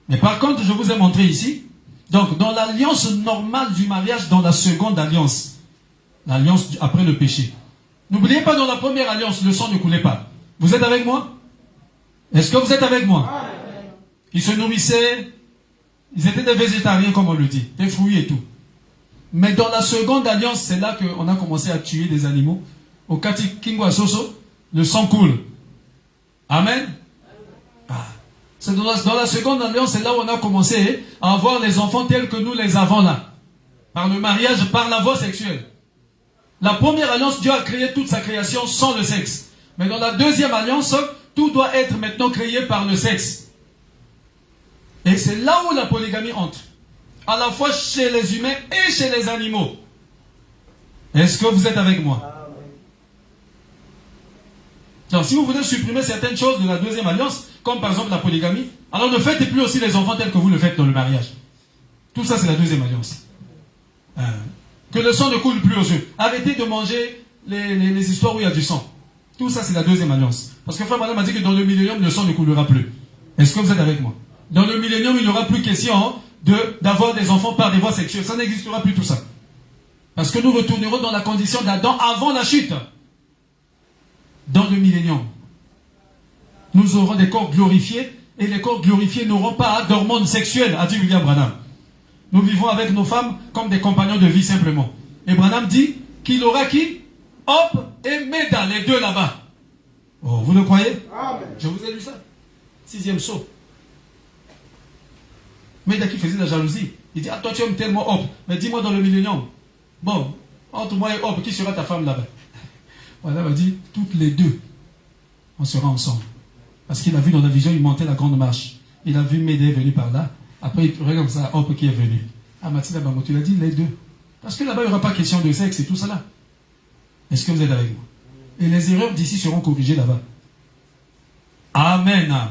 Mais par contre, je vous ai montré ici, donc dans l'alliance normale du mariage, dans la seconde alliance, l'alliance après le péché. N'oubliez pas, dans la première alliance, le sang ne coulait pas. Vous êtes avec moi? Est-ce que vous êtes avec moi? Ils se nourrissaient, ils étaient des végétariens comme on le dit, des fruits et tout. Mais dans la seconde alliance, c'est là qu'on a commencé à tuer des animaux. Au Kati Kingwa Soso, le sang coule. Amen. C'est dans la seconde alliance, c'est là où on a commencé à avoir les enfants tels que nous les avons là. Par le mariage, par la voie sexuelle. La première alliance, Dieu a créé toute sa création sans le sexe. Mais dans la deuxième alliance, tout doit être maintenant créé par le sexe. Et c'est là où la polygamie entre. À la fois chez les humains et chez les animaux. Est-ce que vous êtes avec moi? Donc si vous voulez supprimer certaines choses de la deuxième alliance, comme par exemple la polygamie, alors ne faites plus aussi les enfants tels que vous le faites dans le mariage. Tout ça c'est la deuxième alliance. Que le sang ne coule plus aux yeux. Arrêtez de manger les histoires où il y a du sang. Tout ça, c'est la deuxième alliance. Parce que frère Madame a dit que dans le millénium, le sang ne coulera plus. Est-ce que vous êtes avec moi? Dans le millénium, il n'y aura plus question d'avoir des enfants par des voies sexuelles. Ça n'existera plus tout ça. Parce que nous retournerons dans la condition d'Adam avant la chute. Dans le millénium. Nous aurons des corps glorifiés et les corps glorifiés n'auront pas d'hormones sexuelles, a dit William Branham. Nous vivons avec nos femmes comme des compagnons de vie simplement. Et Branham dit qu'il aura qui? Hop et Méda, les deux là-bas. Oh, vous le croyez? Amen. Je vous ai lu ça. 6e saut. Méda qui faisait de la jalousie. Il dit, ah toi tu aimes tellement Hop, mais dis-moi dans le millénium. Bon, entre moi et Hop, qui sera ta femme là-bas? Voilà, il dit, toutes les deux, on sera ensemble. Parce qu'il a vu dans la vision, il montait la grande marche. Il a vu Médée venir par là. Après, il regarde comme ça, Hop qui est venu. Ah, Mathilda Bamotu, il a dit les deux. Parce que là-bas, il n'y aura pas question de sexe et tout ça là. Est-ce que vous êtes avec moi? Et les erreurs d'ici seront corrigées là-bas. Amen. Amen.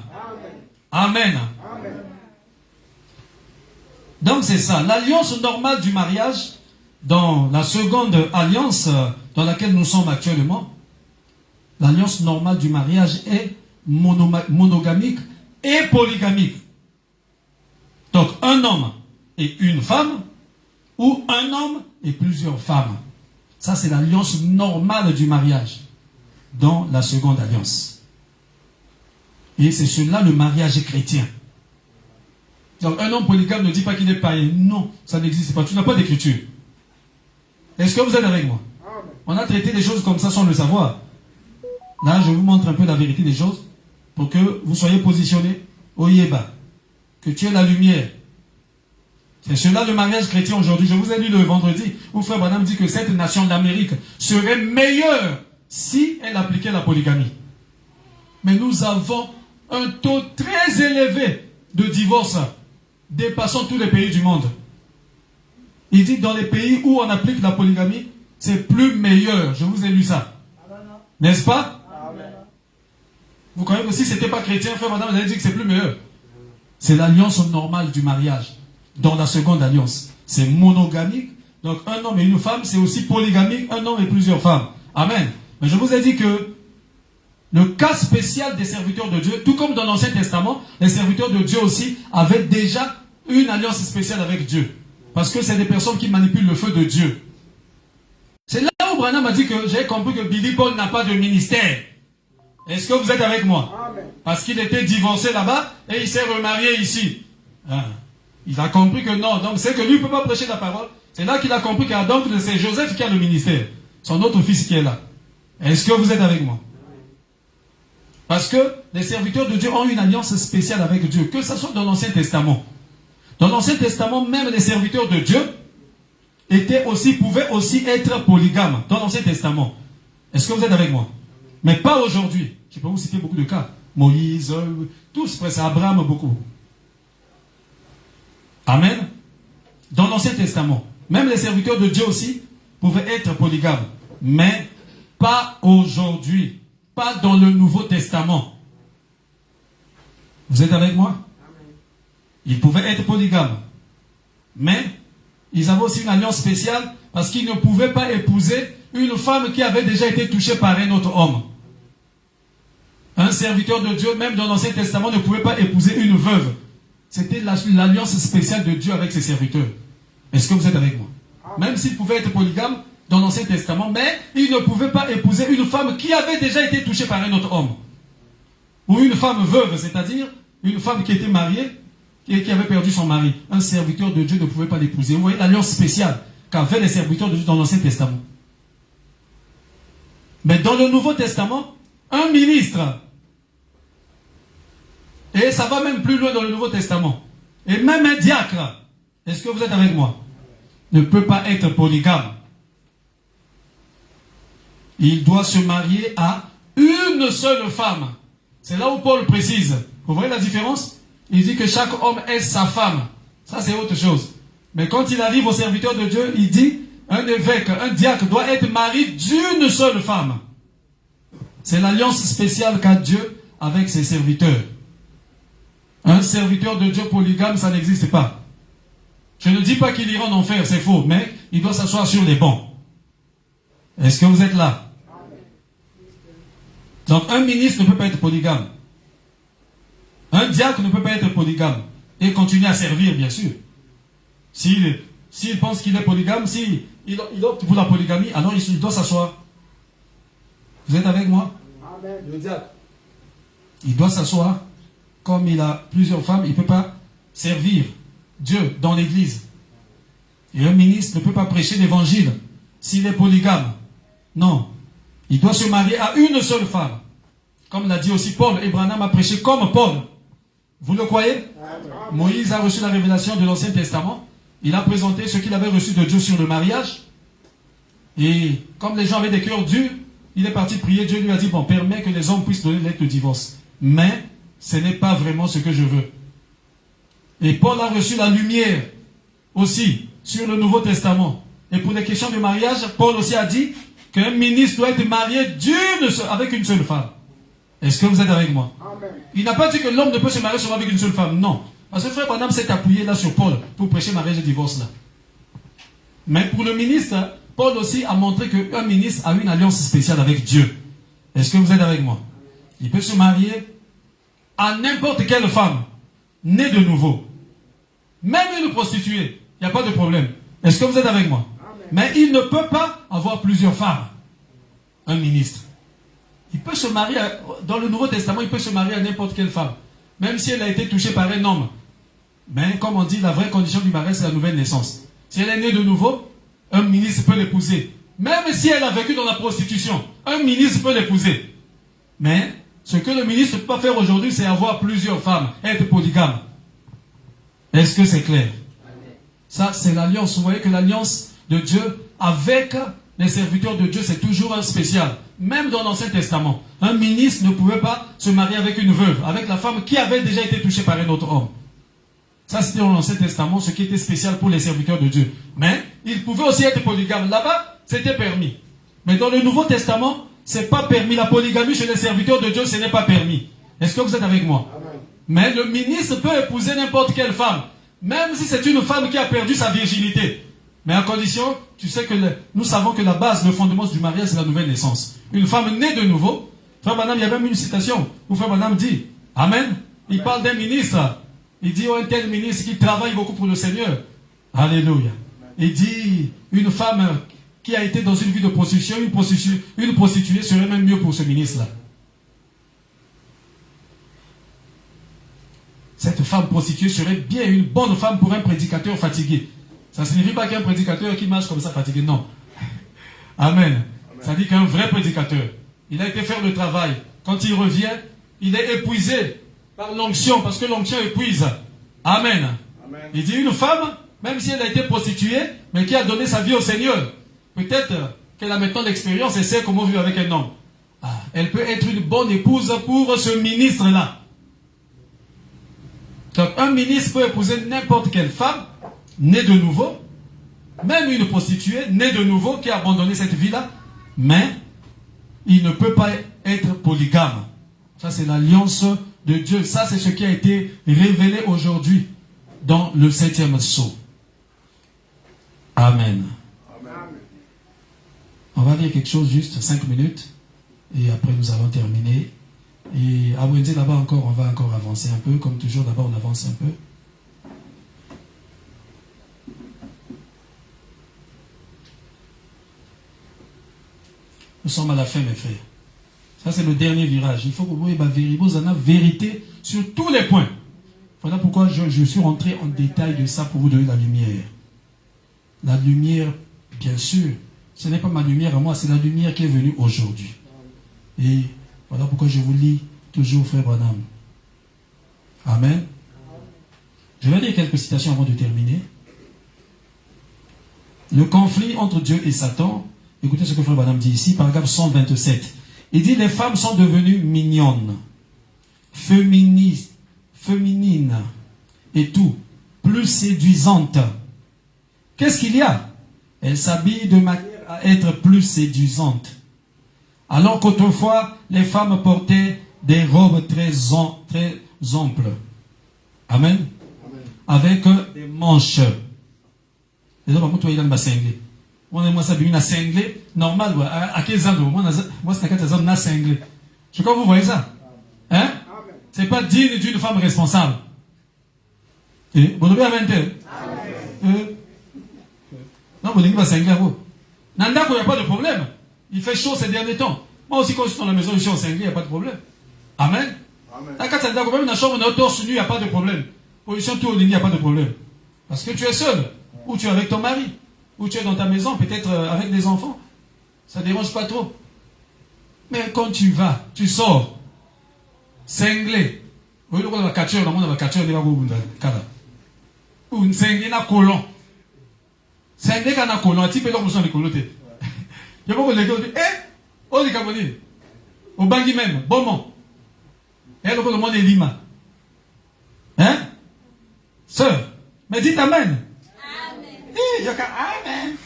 Amen. Amen. Donc c'est ça. L'alliance normale du mariage, dans la seconde alliance dans laquelle nous sommes actuellement, l'alliance normale du mariage est monogamique et polygamique. Donc un homme et une femme, ou un homme et plusieurs femmes. Ça c'est l'alliance normale du mariage dans la seconde alliance. Et c'est cela le mariage chrétien. Donc un homme polygame ne dit pas qu'il est païen. Non, ça n'existe pas. Tu n'as pas d'écriture. Est-ce que vous êtes avec moi? On a traité des choses comme ça sans le savoir. Là, je vous montre un peu la vérité des choses pour que vous soyez positionnés au Yéba. Que tu aies la lumière. C'est cela le mariage chrétien aujourd'hui. Je vous ai lu le vendredi où Frère Branham dit que cette nation d'Amérique serait meilleure si elle appliquait la polygamie. Mais nous avons un taux très élevé de divorce dépassant tous les pays du monde. Il dit que dans les pays où on applique la polygamie, c'est plus meilleur. Je vous ai lu ça. N'est-ce pas? Amen. Vous croyez que si ce n'était pas chrétien, Frère Madame, vous allez dire que c'est plus meilleur. C'est l'alliance normale du mariage. Dans la seconde alliance, c'est monogamique. Donc un homme et une femme, c'est aussi polygamique, un homme et plusieurs femmes. Amen. Mais je vous ai dit que le cas spécial des serviteurs de Dieu, tout comme dans l'Ancien Testament, les serviteurs de Dieu aussi avaient déjà une alliance spéciale avec Dieu. Parce que c'est des personnes qui manipulent le feu de Dieu. C'est là où Branham a dit que j'ai compris que Billy Paul n'a pas de ministère. Est-ce que vous êtes avec moi? Amen. Parce qu'il était divorcé là-bas et il s'est remarié ici. Il a compris que non. Donc c'est que lui ne peut pas prêcher la parole. C'est là qu'il a compris que donc c'est Joseph qui a le ministère. Son autre fils qui est là. Est-ce que vous êtes avec moi? Parce que les serviteurs de Dieu ont une alliance spéciale avec Dieu. Que ce soit dans l'Ancien Testament. Dans l'Ancien Testament, même les serviteurs de Dieu pouvaient aussi être polygames. Dans l'Ancien Testament. Est-ce que vous êtes avec moi? Mais pas aujourd'hui. Je peux vous citer beaucoup de cas. Moïse, tous, presque Abraham, beaucoup. Amen. Dans l'Ancien Testament, même les serviteurs de Dieu aussi pouvaient être polygames. Mais pas aujourd'hui. Pas dans le Nouveau Testament. Vous êtes avec moi? Ils pouvaient être polygames. Mais ils avaient aussi une alliance spéciale parce qu'ils ne pouvaient pas épouser une femme qui avait déjà été touchée par un autre homme. Un serviteur de Dieu, même dans l'Ancien Testament, ne pouvait pas épouser une veuve. C'était l'alliance spéciale de Dieu avec ses serviteurs. Est-ce que vous êtes avec moi? Même s'il pouvait être polygame dans l'Ancien Testament, mais il ne pouvait pas épouser une femme qui avait déjà été touchée par un autre homme. Ou une femme veuve, c'est-à-dire une femme qui était mariée et qui avait perdu son mari. Un serviteur de Dieu ne pouvait pas l'épouser. Vous voyez l'alliance spéciale qu'avaient les serviteurs de Dieu dans l'Ancien Testament. Mais dans le Nouveau Testament, un ministre, et ça va même plus loin dans le Nouveau Testament, et même un diacre, est-ce que vous êtes avec moi, ne peut pas être polygame. Il doit se marier à une seule femme. C'est là où Paul précise. Vous voyez la différence? Il dit que chaque homme est sa femme. Ça, c'est autre chose. Mais quand il arrive au serviteur de Dieu, il dit, un évêque, un diacre doit être marié d'une seule femme. C'est l'alliance spéciale qu'a Dieu avec ses serviteurs. Un serviteur de Dieu polygame, ça n'existe pas. Je ne dis pas qu'il ira en enfer, c'est faux, mais il doit s'asseoir sur les bancs. Est-ce que vous êtes là? Donc un ministre ne peut pas être polygame. Un diacre ne peut pas être polygame. Et continuer à servir, bien sûr. S'il pense qu'il est polygame, s'il opte pour la polygamie, alors il doit s'asseoir. Vous êtes avec moi? Amen. Le diacre. Il doit s'asseoir. Comme il a plusieurs femmes, il ne peut pas servir Dieu dans l'église. Et un ministre ne peut pas prêcher l'évangile s'il est polygame. Non. Il doit se marier à une seule femme. Comme l'a dit aussi Paul, Abraham a prêché comme Paul. Vous le croyez? Amen. Moïse a reçu la révélation de l'Ancien Testament. Il a présenté ce qu'il avait reçu de Dieu sur le mariage. Et comme les gens avaient des cœurs durs, il est parti prier. Dieu lui a dit, bon, permets que les hommes puissent donner l'acte de divorce. Mais ce n'est pas vraiment ce que je veux. Et Paul a reçu la lumière aussi sur le Nouveau Testament. Et pour les questions de mariage, Paul aussi a dit qu'un ministre doit être marié avec une seule femme. Est-ce que vous êtes avec moi? Amen. Il n'a pas dit que l'homme ne peut se marier seulement avec une seule femme. Non. Parce que frère Branham s'est appuyé là sur Paul pour prêcher mariage et divorce là. Mais pour le ministre, Paul aussi a montré qu'un ministre a une alliance spéciale avec Dieu. Est-ce que vous êtes avec moi? Il peut se marier à n'importe quelle femme, née de nouveau. Même une prostituée, il n'y a pas de problème. Est-ce que vous êtes avec moi? Amen. Mais il ne peut pas avoir plusieurs femmes. Un ministre. Il peut se marier, dans le Nouveau Testament, il peut se marier à n'importe quelle femme. Même si elle a été touchée par un homme. Mais comme on dit, la vraie condition du mariage, c'est la nouvelle naissance. Si elle est née de nouveau, un ministre peut l'épouser. Même si elle a vécu dans la prostitution, un ministre peut l'épouser. Mais ce que le ministre ne peut pas faire aujourd'hui, c'est avoir plusieurs femmes, être polygame. Est-ce que c'est clair? Ça, c'est l'alliance. Vous voyez que l'alliance de Dieu avec les serviteurs de Dieu, c'est toujours un spécial. Même dans l'Ancien Testament, un ministre ne pouvait pas se marier avec une veuve, avec la femme qui avait déjà été touchée par un autre homme. Ça, c'était dans l'Ancien Testament, ce qui était spécial pour les serviteurs de Dieu. Mais il pouvait aussi être polygame. Là-bas, c'était permis. Mais dans le Nouveau Testament, c'est pas permis. La polygamie chez les serviteurs de Dieu, ce n'est pas permis. Est-ce que vous êtes avec moi? Amen. Mais le ministre peut épouser n'importe quelle femme, même si c'est une femme qui a perdu sa virginité. Mais à condition, tu sais que nous savons que la base, le fondement du mariage, c'est la nouvelle naissance. Une femme née de nouveau. Frère Branham, il y a même une citation où Frère Branham dit, Amen. Il parle d'un ministre. Il dit, oh, un tel ministre qui travaille beaucoup pour le Seigneur. Alléluia. Il dit, une femme qui a été dans une vie de prostitution, une prostituée serait même mieux pour ce ministre-là. Cette femme prostituée serait bien une bonne femme pour un prédicateur fatigué. Ça ne signifie pas qu'un prédicateur qui marche comme ça fatigué, non. Amen. Ça dit qu'un vrai prédicateur, il a été faire le travail. Quand il revient, il est épuisé par l'onction, parce que l'onction épuise. Amen. Amen. Il dit une femme, même si elle a été prostituée, mais qui a donné sa vie au Seigneur, peut-être qu'elle a maintenant l'expérience et sait comment vivre avec un homme. Elle peut être une bonne épouse pour ce ministre-là. Donc un ministre peut épouser n'importe quelle femme, née de nouveau, même une prostituée, née de nouveau, qui a abandonné cette vie-là, mais il ne peut pas être polygame. Ça, c'est l'alliance de Dieu. Ça, c'est ce qui a été révélé aujourd'hui dans le 7e sceau. Amen. Amen. On va lire quelque chose, juste 5 minutes, et après nous allons terminer. Et à Wendy, là-bas encore, on va encore avancer un peu, comme toujours, là-bas on avance un peu. Nous sommes à la fin, mes frères. Ça, c'est le dernier virage. Il faut que vous voyez la vérité sur tous les points. Voilà pourquoi je suis rentré en détail de ça pour vous donner la lumière. La lumière, bien sûr, ce n'est pas ma lumière à moi, c'est la lumière qui est venue aujourd'hui. Et voilà pourquoi je vous lis toujours, frère Branham. Amen. Je vais lire quelques citations avant de terminer. Le conflit entre Dieu et Satan. Écoutez ce que frère Branham dit ici, paragraphe 127. Il dit, les femmes sont devenues mignonnes, féminines et tout, plus séduisantes. Qu'est-ce qu'il y a? Elles s'habillent de manière à être plus séduisantes. Alors qu'autrefois, les femmes portaient des robes très amples. Amen. Amen. Avec des manches. Et donc, il a cinglé. Moi, ça a cinglé, normal, à 15 ans, moi, c'est 15 ans, on a cinglé. Je crois que vous voyez ça. Hein? C'est pas digne d'une femme responsable. Et, vous devez amen. Non, vous devez cinglé à vous. Nandako, il n'y a pas de problème. Il fait chaud ces derniers temps. Moi aussi, quand je suis dans la maison, je suis en cinglé, il n'y a pas de problème. Amen. Quand même dans la chambre, on est torse nu, il n'y a pas de problème. Position tout au il n'y a pas de problème. Parce que tu es seul. Ou tu es avec ton mari. Ou tu es dans ta maison, peut-être avec des enfants. Ça ne dérange pas trop. Mais quand tu vas, tu sors, cinglé. Vous voyez, on va catcher, on va catcher, on va catcher. Ou une cinglé na colon. Cinglé na colon, un petit peu comme ça, les colons. Il y a beaucoup de colons. Oh, les Camerounais. Au Bangui même, bon moment. Et le monde est Lima. Hein? Sœur, mais dites Amen. Amen. Amen.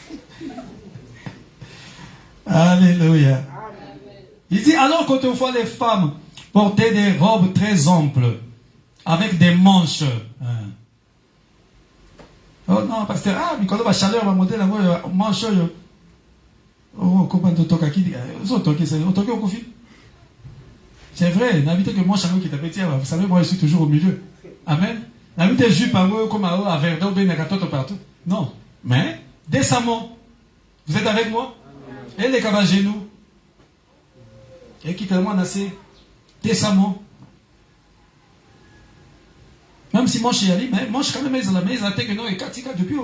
Alléluia. Il dit, alors qu'autrefois les femmes portaient des robes très amples, avec des manches. Hein. Oh non, pasteur, mais quand on va chaleur, on va monter la manche. Oh, comment tu toques qui dit? On toque au conflit. C'est vrai, n'habitez que moi, chaque qui t'a petit, vous savez, moi, je suis toujours au milieu. Amen. N'habitez juste par moi, comme à Verdun, ou bien partout. Non. Mais, décemment, vous êtes avec moi? Et les cabas genoux. Et qui tellement assez décemment. Même si moi, je suis allé, mais moi, je suis quand même à la maison, que non, et 4 depuis.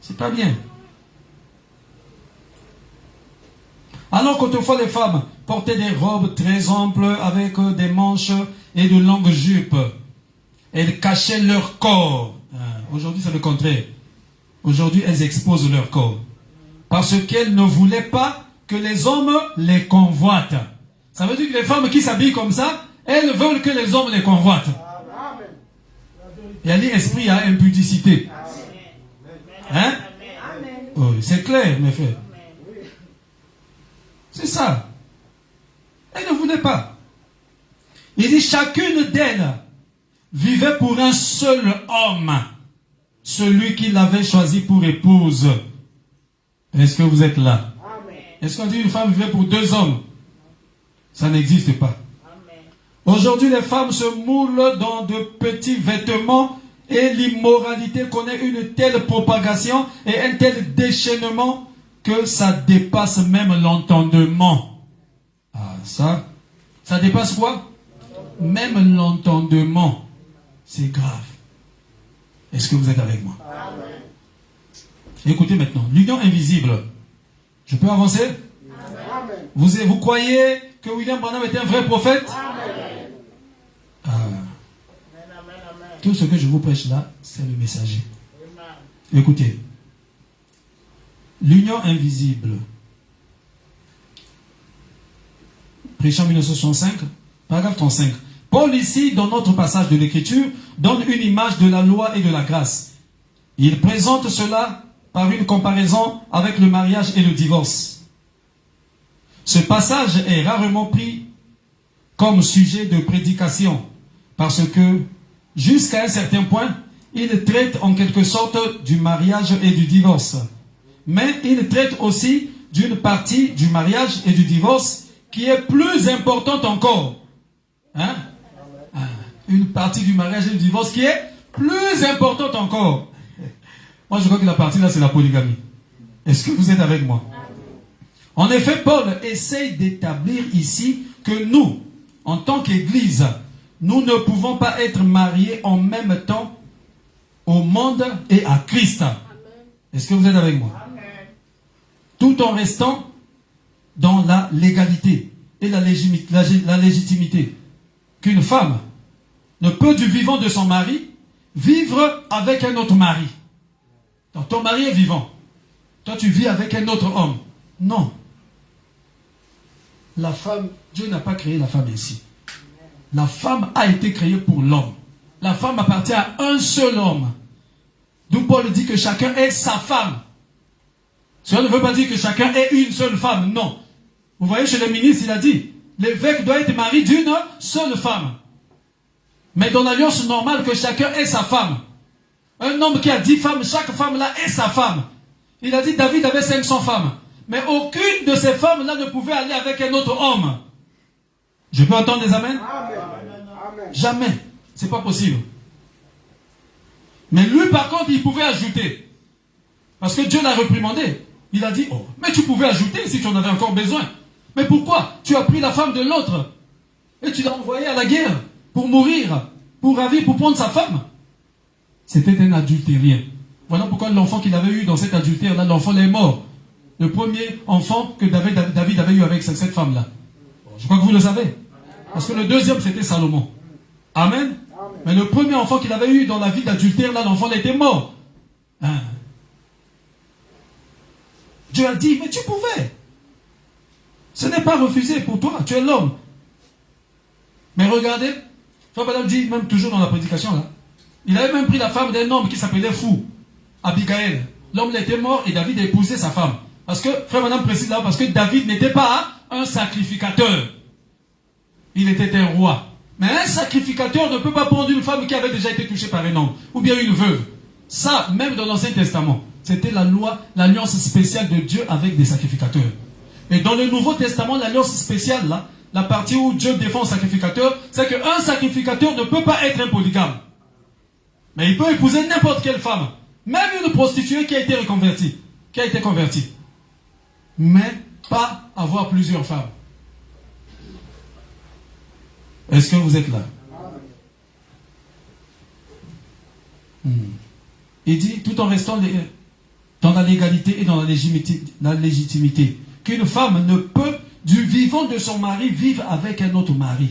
C'est pas bien. Alors qu'autrefois les femmes portaient des robes très amples avec des manches et de longues jupes. Elles cachaient leur corps. Aujourd'hui, c'est le contraire. Aujourd'hui, elles exposent leur corps. Parce qu'elles ne voulaient pas que les hommes les convoitent. Ça veut dire que les femmes qui s'habillent comme ça, elles veulent que les hommes les convoitent. Il y a l'esprit à impudicité. Hein? Oh, c'est clair, mes frères. C'est ça. Elle ne voulait pas. Il dit, chacune d'elles vivait pour un seul homme, celui qui l'avait choisi pour épouse. Est-ce que vous êtes là? Est-ce qu'on dit une femme vivait pour 2 hommes? Ça n'existe pas. Aujourd'hui, les femmes se moulent dans de petits vêtements et l'immoralité connaît une telle propagation et un tel déchaînement que ça dépasse même l'entendement. Ah, ça dépasse quoi? Même l'entendement. C'est grave. Est-ce que vous êtes avec moi? Amen. Écoutez maintenant, l'union invisible. Je peux avancer? Amen. Vous croyez que William Branham était un vrai prophète? Amen. Ah. Tout ce que je vous prêche là, c'est le messager. Amen. Écoutez. L'union invisible. Prêchant 1965, paragraphe 35. Paul ici, dans notre passage de l'écriture, donne une image de la loi et de la grâce. Il présente cela par une comparaison avec le mariage et le divorce. Ce passage est rarement pris comme sujet de prédication, parce que, jusqu'à un certain point, il traite en quelque sorte du mariage et du divorce. Mais il traite aussi d'une partie du mariage et du divorce qui est plus importante encore. Hein? Une partie du mariage et du divorce qui est plus importante encore. Moi, je crois que la partie là, c'est la polygamie. Est-ce que vous êtes avec moi? En effet, Paul essaye d'établir ici que nous, en tant qu'Église, nous ne pouvons pas être mariés en même temps au monde et à Christ. Est-ce que vous êtes avec moi? Tout en restant dans la légalité et la légitimité. Qu'une femme ne peut du vivant de son mari vivre avec un autre mari. Donc ton mari est vivant. Toi tu vis avec un autre homme. Non. La femme, Dieu n'a pas créé la femme ainsi. La femme a été créée pour l'homme. La femme appartient à un seul homme. D'où Paul dit que chacun est sa femme. Cela ne veut pas dire que chacun est une seule femme, non. Vous voyez, chez les ministres, il a dit, l'évêque doit être marié d'une seule femme. Mais dans l'alliance normale, que chacun ait sa femme. Un homme qui a 10 femmes, chaque femme là est sa femme. Il a dit David avait 500 femmes. Mais aucune de ces femmes-là ne pouvait aller avec un autre homme. Je peux entendre des amens? Amen. Jamais. C'est pas possible. Mais lui, par contre, il pouvait ajouter. Parce que Dieu l'a réprimandé. Il a dit, oh, mais tu pouvais ajouter si tu en avais encore besoin. Mais pourquoi? Tu as pris la femme de l'autre. Et tu l'as envoyé à la guerre. Pour mourir. Pour ravir, pour prendre sa femme. C'était un adultérien. Voilà pourquoi l'enfant qu'il avait eu dans cet adultère-là, l'enfant est mort. Le premier enfant que David avait eu avec cette femme-là. Je crois que vous le savez. Parce que le deuxième, c'était Salomon. Amen. Mais le premier enfant qu'il avait eu dans la vie d'adultère, là, l'enfant était mort. Hein? Dieu a dit, mais tu pouvais. Ce n'est pas refusé pour toi, tu es l'homme. Mais regardez, Frère Madame dit, même toujours dans la prédication, là, il avait même pris la femme d'un homme qui s'appelait Fou, Abigail. L'homme était mort et David a épousé sa femme. Parce que, Frère Madame précise là, parce que David n'était pas un sacrificateur. Il était un roi. Mais un sacrificateur ne peut pas prendre une femme qui avait déjà été touchée par un homme. Ou bien une veuve. Ça, même dans l'Ancien Testament, c'était la loi, l'alliance spéciale de Dieu avec des sacrificateurs. Et dans le Nouveau Testament, l'alliance spéciale, là, la partie où Dieu défend le sacrificateur, c'est qu'un sacrificateur ne peut pas être un polygame. Mais il peut épouser n'importe quelle femme. Même une prostituée qui a été reconvertie. Qui a été convertie. Mais pas avoir plusieurs femmes. Est-ce que vous êtes là? Il dit, tout en restant dans la légalité et dans la légitimité, qu'une femme ne peut, du vivant de son mari, vivre avec un autre mari.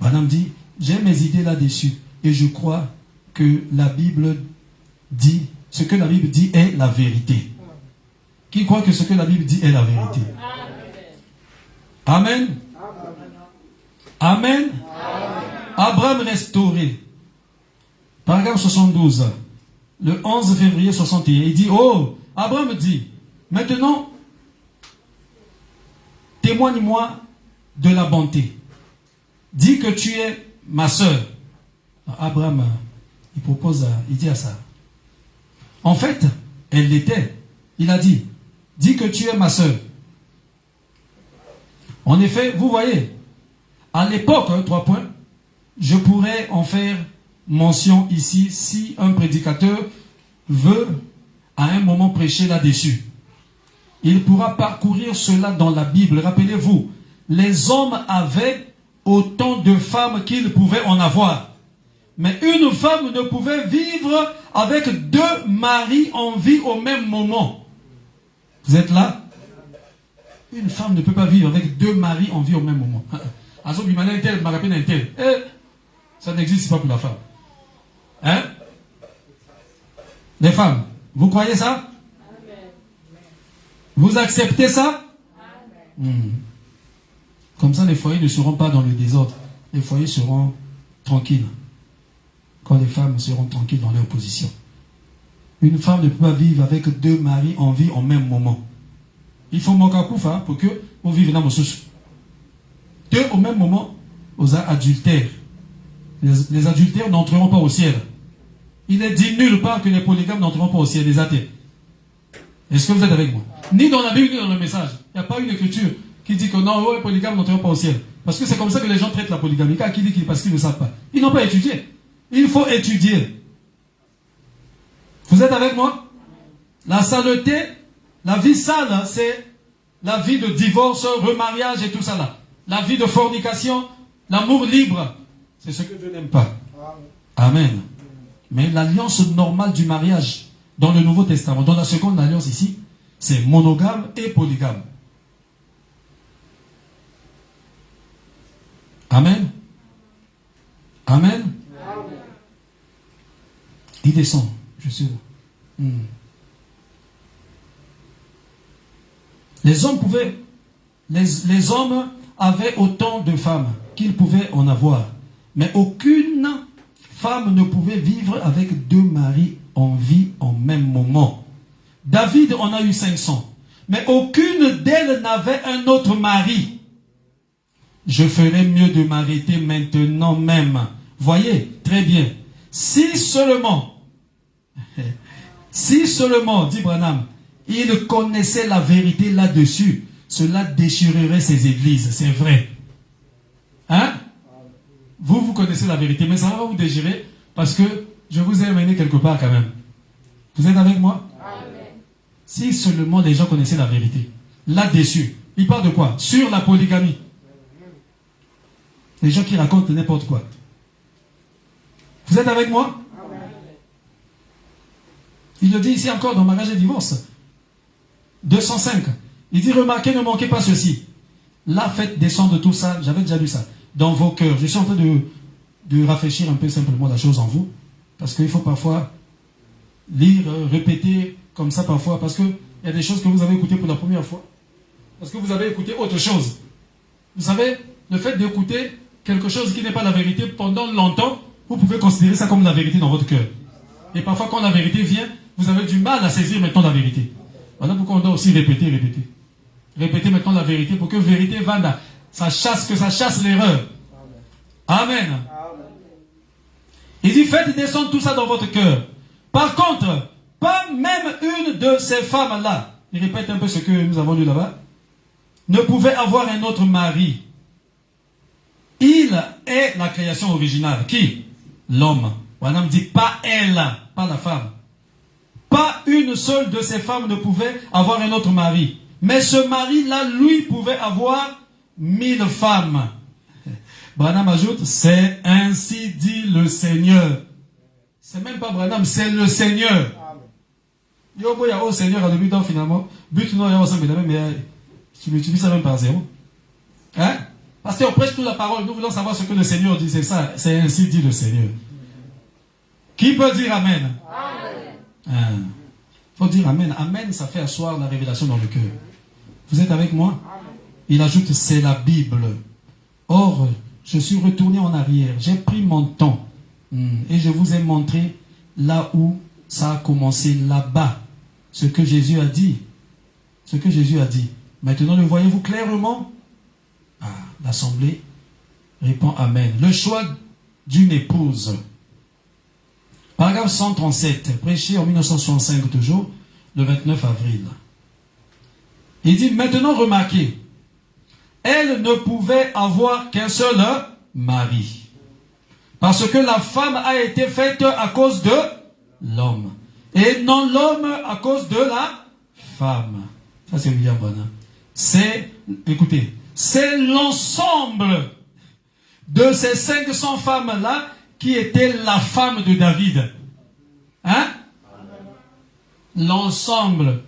Madame dit, j'ai mes idées là-dessus, et je crois que la Bible dit, ce que la Bible dit est la vérité. Qui croit que ce que la Bible dit est la vérité? Amen. Amen. Abraham restauré. Paragraphe 72. Le 11 février 61. Il dit, oh, Abraham dit, maintenant, témoigne-moi de la bonté. Dis que tu es ma sœur. Abraham, il dit à ça. En fait, elle l'était. Il a dit, dis que tu es ma sœur. En effet, vous voyez, à l'époque, 3 points, je pourrais en faire mention ici si un prédicateur veut à un moment prêcher là-dessus. Il pourra parcourir cela dans la Bible. Rappelez-vous, les hommes avaient autant de femmes qu'ils pouvaient en avoir. Mais une femme ne pouvait vivre avec 2 maris en vie au même moment. Vous êtes là? Une femme ne peut pas vivre avec 2 maris en vie au même moment. Ça n'existe pas pour la femme. Hein? Les femmes, vous croyez ça? Vous acceptez ça? Comme ça, les foyers ne seront pas dans le désordre. Les foyers seront tranquilles. Quand les femmes seront tranquilles dans leur position. Une femme ne peut pas vivre avec 2 maris en vie au même moment. Il faut manquer pour que vous vivez dans vos souches. 2 au même moment, aux adultères. Les adultères n'entreront pas au ciel. Il est dit nulle part que les polygames n'entreront pas au ciel, les athées. Est-ce que vous êtes avec moi? Ni dans la Bible, ni dans le message. Il n'y a pas une écriture qui dit que non, les polygames n'entreront pas au ciel. Parce que c'est comme ça que les gens traitent la polygamie. Qui dit parce qu'ils ne savent pas. Ils n'ont pas étudié. Il faut étudier. Vous êtes avec moi? La saleté, la vie sale, c'est la vie de divorce, remariage et tout ça là. La vie de fornication, l'amour libre. C'est ce que Dieu n'aime pas. Amen. Mais l'alliance normale du mariage dans le Nouveau Testament, dans la seconde alliance ici, c'est monogame et polygame. Amen. Amen. Il descend. Je suis là. Les hommes pouvaient, les hommes avaient autant de femmes qu'ils pouvaient en avoir. Mais aucune femme ne pouvait vivre avec 2 maris en vie en même moment. David en a eu 500. Mais aucune d'elles n'avait un autre mari. Je ferais mieux de m'arrêter maintenant même. Voyez, très bien. si seulement, dit Branham, il connaissait la vérité là-dessus, cela déchirerait ces églises. C'est vrai. Hein? Vous connaissez la vérité, mais ça va vous déchirer parce que je vous ai amené quelque part quand même. Vous êtes avec moi? Amen. Si seulement les gens connaissaient la vérité, là-dessus, il parle de quoi? Sur la polygamie. Les gens qui racontent n'importe quoi. Vous êtes avec moi? Amen. Il le dit ici encore dans Mariage et Divorce. 205. Il dit, remarquez, ne manquez pas ceci. Là, faites descendre tout ça, j'avais déjà lu ça, dans vos cœurs. Je suis en train de rafraîchir un peu simplement la chose en vous, parce qu'il faut parfois lire, répéter comme ça parfois, parce qu'il y a des choses que vous avez écoutées pour la première fois, parce que vous avez écouté autre chose. Vous savez, le fait d'écouter quelque chose qui n'est pas la vérité pendant longtemps, vous pouvez considérer ça comme la vérité dans votre cœur. Et parfois, quand la vérité vient, vous avez du mal à saisir maintenant la vérité. Voilà pourquoi on doit aussi répéter. Répétez maintenant la vérité pour que vérité vanda, que ça chasse l'erreur. Amen. Amen. Il dit, faites descendre tout ça dans votre cœur. Par contre, pas même une de ces femmes-là, il répète un peu ce que nous avons lu là-bas, ne pouvait avoir un autre mari. Il est la création originale. Qui? L'homme. Branham dit pas elle, pas la femme. Pas une seule de ces femmes ne pouvait avoir un autre mari. Mais ce mari-là, lui, pouvait avoir 1000 femmes. Branham ajoute, c'est ainsi dit le Seigneur. C'est même pas Branham, c'est le Seigneur. Yo, boy, au Seigneur, à le donc finalement, but non, mais tu l'utilises ça même par zéro. Hein? Parce qu'on prêche toute la parole, nous voulons savoir ce que le Seigneur dit, c'est ça, c'est ainsi dit le Seigneur. Qui peut dire Amen? Amen. Il faut dire Amen. Amen, ça fait asseoir la révélation dans le cœur. Vous êtes avec moi? Il ajoute, c'est la Bible. Or, je suis retourné en arrière. J'ai pris mon temps. Et je vous ai montré là où ça a commencé, là-bas. Ce que Jésus a dit. Ce que Jésus a dit. Maintenant, le voyez-vous clairement? Ah, l'Assemblée répond Amen. Le choix d'une épouse. Paragraphe 137, prêché en 1965 toujours, le 29 avril. Il dit, maintenant remarquez, elle ne pouvait avoir qu'un seul mari. Parce que la femme a été faite à cause de l'homme. Et non l'homme à cause de la femme. Ça c'est William Branham. Écoutez, c'est l'ensemble de ces 500 femmes-là qui était la femme de David. Hein? L'ensemble.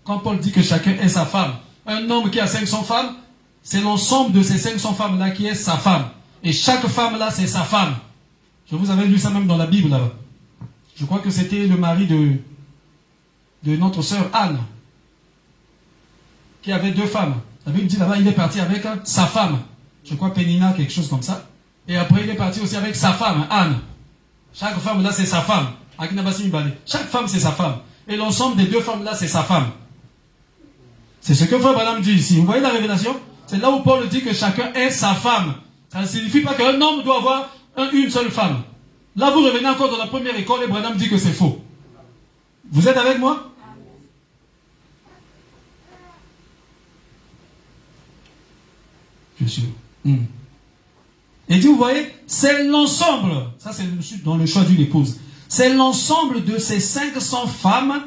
Quand Paul dit que chacun est sa femme, un homme qui a 500 femmes, c'est l'ensemble de ces 500 femmes-là qui est sa femme. Et chaque femme-là, c'est sa femme. Je vous avais lu ça même dans la Bible là-bas. Je crois que c'était le mari de notre sœur Anne, qui avait 2 femmes. La Bible dit là-bas, il est parti avec sa femme. Je crois Pénina, quelque chose comme ça. Et après, il est parti aussi avec sa femme, Anne. Chaque femme là, c'est sa femme. Chaque femme, c'est sa femme. Et l'ensemble des 2 femmes là, c'est sa femme. C'est ce que Frère Branham dit ici. Vous voyez la révélation? C'est là où Paul dit que chacun est sa femme. Ça ne signifie pas qu'un homme doit avoir une seule femme. Là, vous revenez encore dans la première école et Branham dit que c'est faux. Vous êtes avec moi? Je suis. Et dit, vous voyez, c'est l'ensemble, ça c'est dans le choix d'une épouse, c'est l'ensemble de ces 500 femmes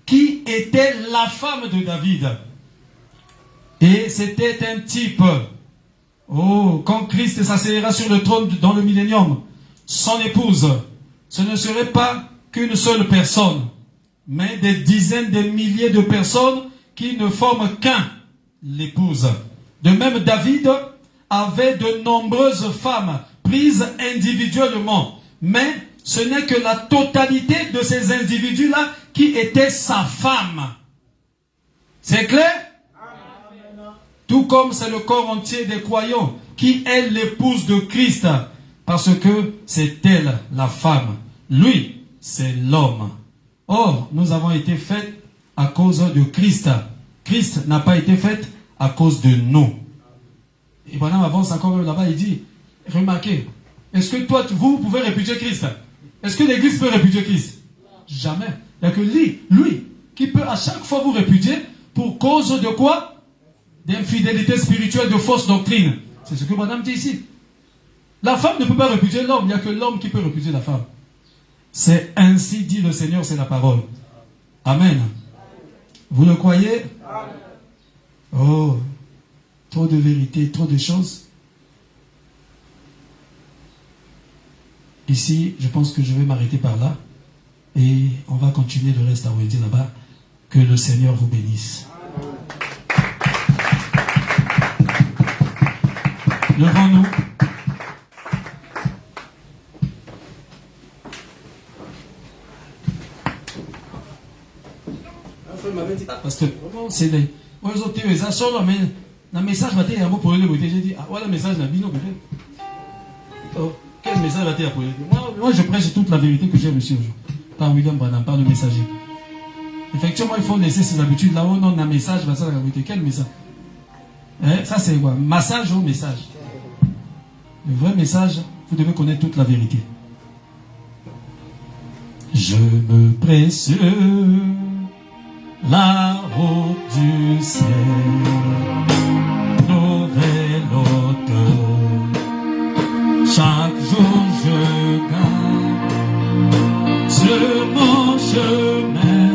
qui étaient la femme de David. Et c'était un type. Oh, quand Christ s'asseyera sur le trône dans le millénium, son épouse, ce ne serait pas qu'une seule personne, mais des dizaines de milliers de personnes qui ne forment qu'un, l'épouse. De même, David avait de nombreuses femmes prises individuellement, mais ce n'est que la totalité de ces individus-là qui étaient sa femme. C'est clair? Tout comme c'est le corps entier des croyants qui est l'épouse de Christ, parce que c'est elle la femme. Lui, c'est l'homme. Or, nous avons été faits à cause de Christ. Christ n'a pas été fait à cause de nous. Et Branham avance encore là-bas, il dit, remarquez, est-ce que toi, vous pouvez répudier Christ? Est-ce que l'Église peut répudier Christ? Jamais. Il n'y a que lui, qui peut à chaque fois vous répudier pour cause de quoi? D'infidélité spirituelle, de fausse doctrine. C'est ce que madame dit ici. La femme ne peut pas répudier l'homme, il n'y a que l'homme qui peut répudier la femme. C'est ainsi dit le Seigneur, c'est la parole. Amen. Vous le croyez? Oh, trop de vérité, trop de choses. Ici, je pense que je vais m'arrêter par là. Et on va continuer le reste à Wendy là-bas. Que le Seigneur vous bénisse. Levons-nous. Parce que c'est les autres ça sort mais le message va être un peu pour le j'ai dit ah voilà le message n'a bino peut-être. Oh, quel message va être pour moi je prêche toute la vérité que j'ai reçue aujourd'hui par William Branham, par le messager. Effectivement il faut laisser ces habitudes là où non un message va ça la vérité. Quel message? Ça c'est quoi? Massage ou message? Le vrai message, vous devez connaître toute la vérité. Je me presse la route du ciel, nouvel automne. Chaque jour je gagne sur mon chemin.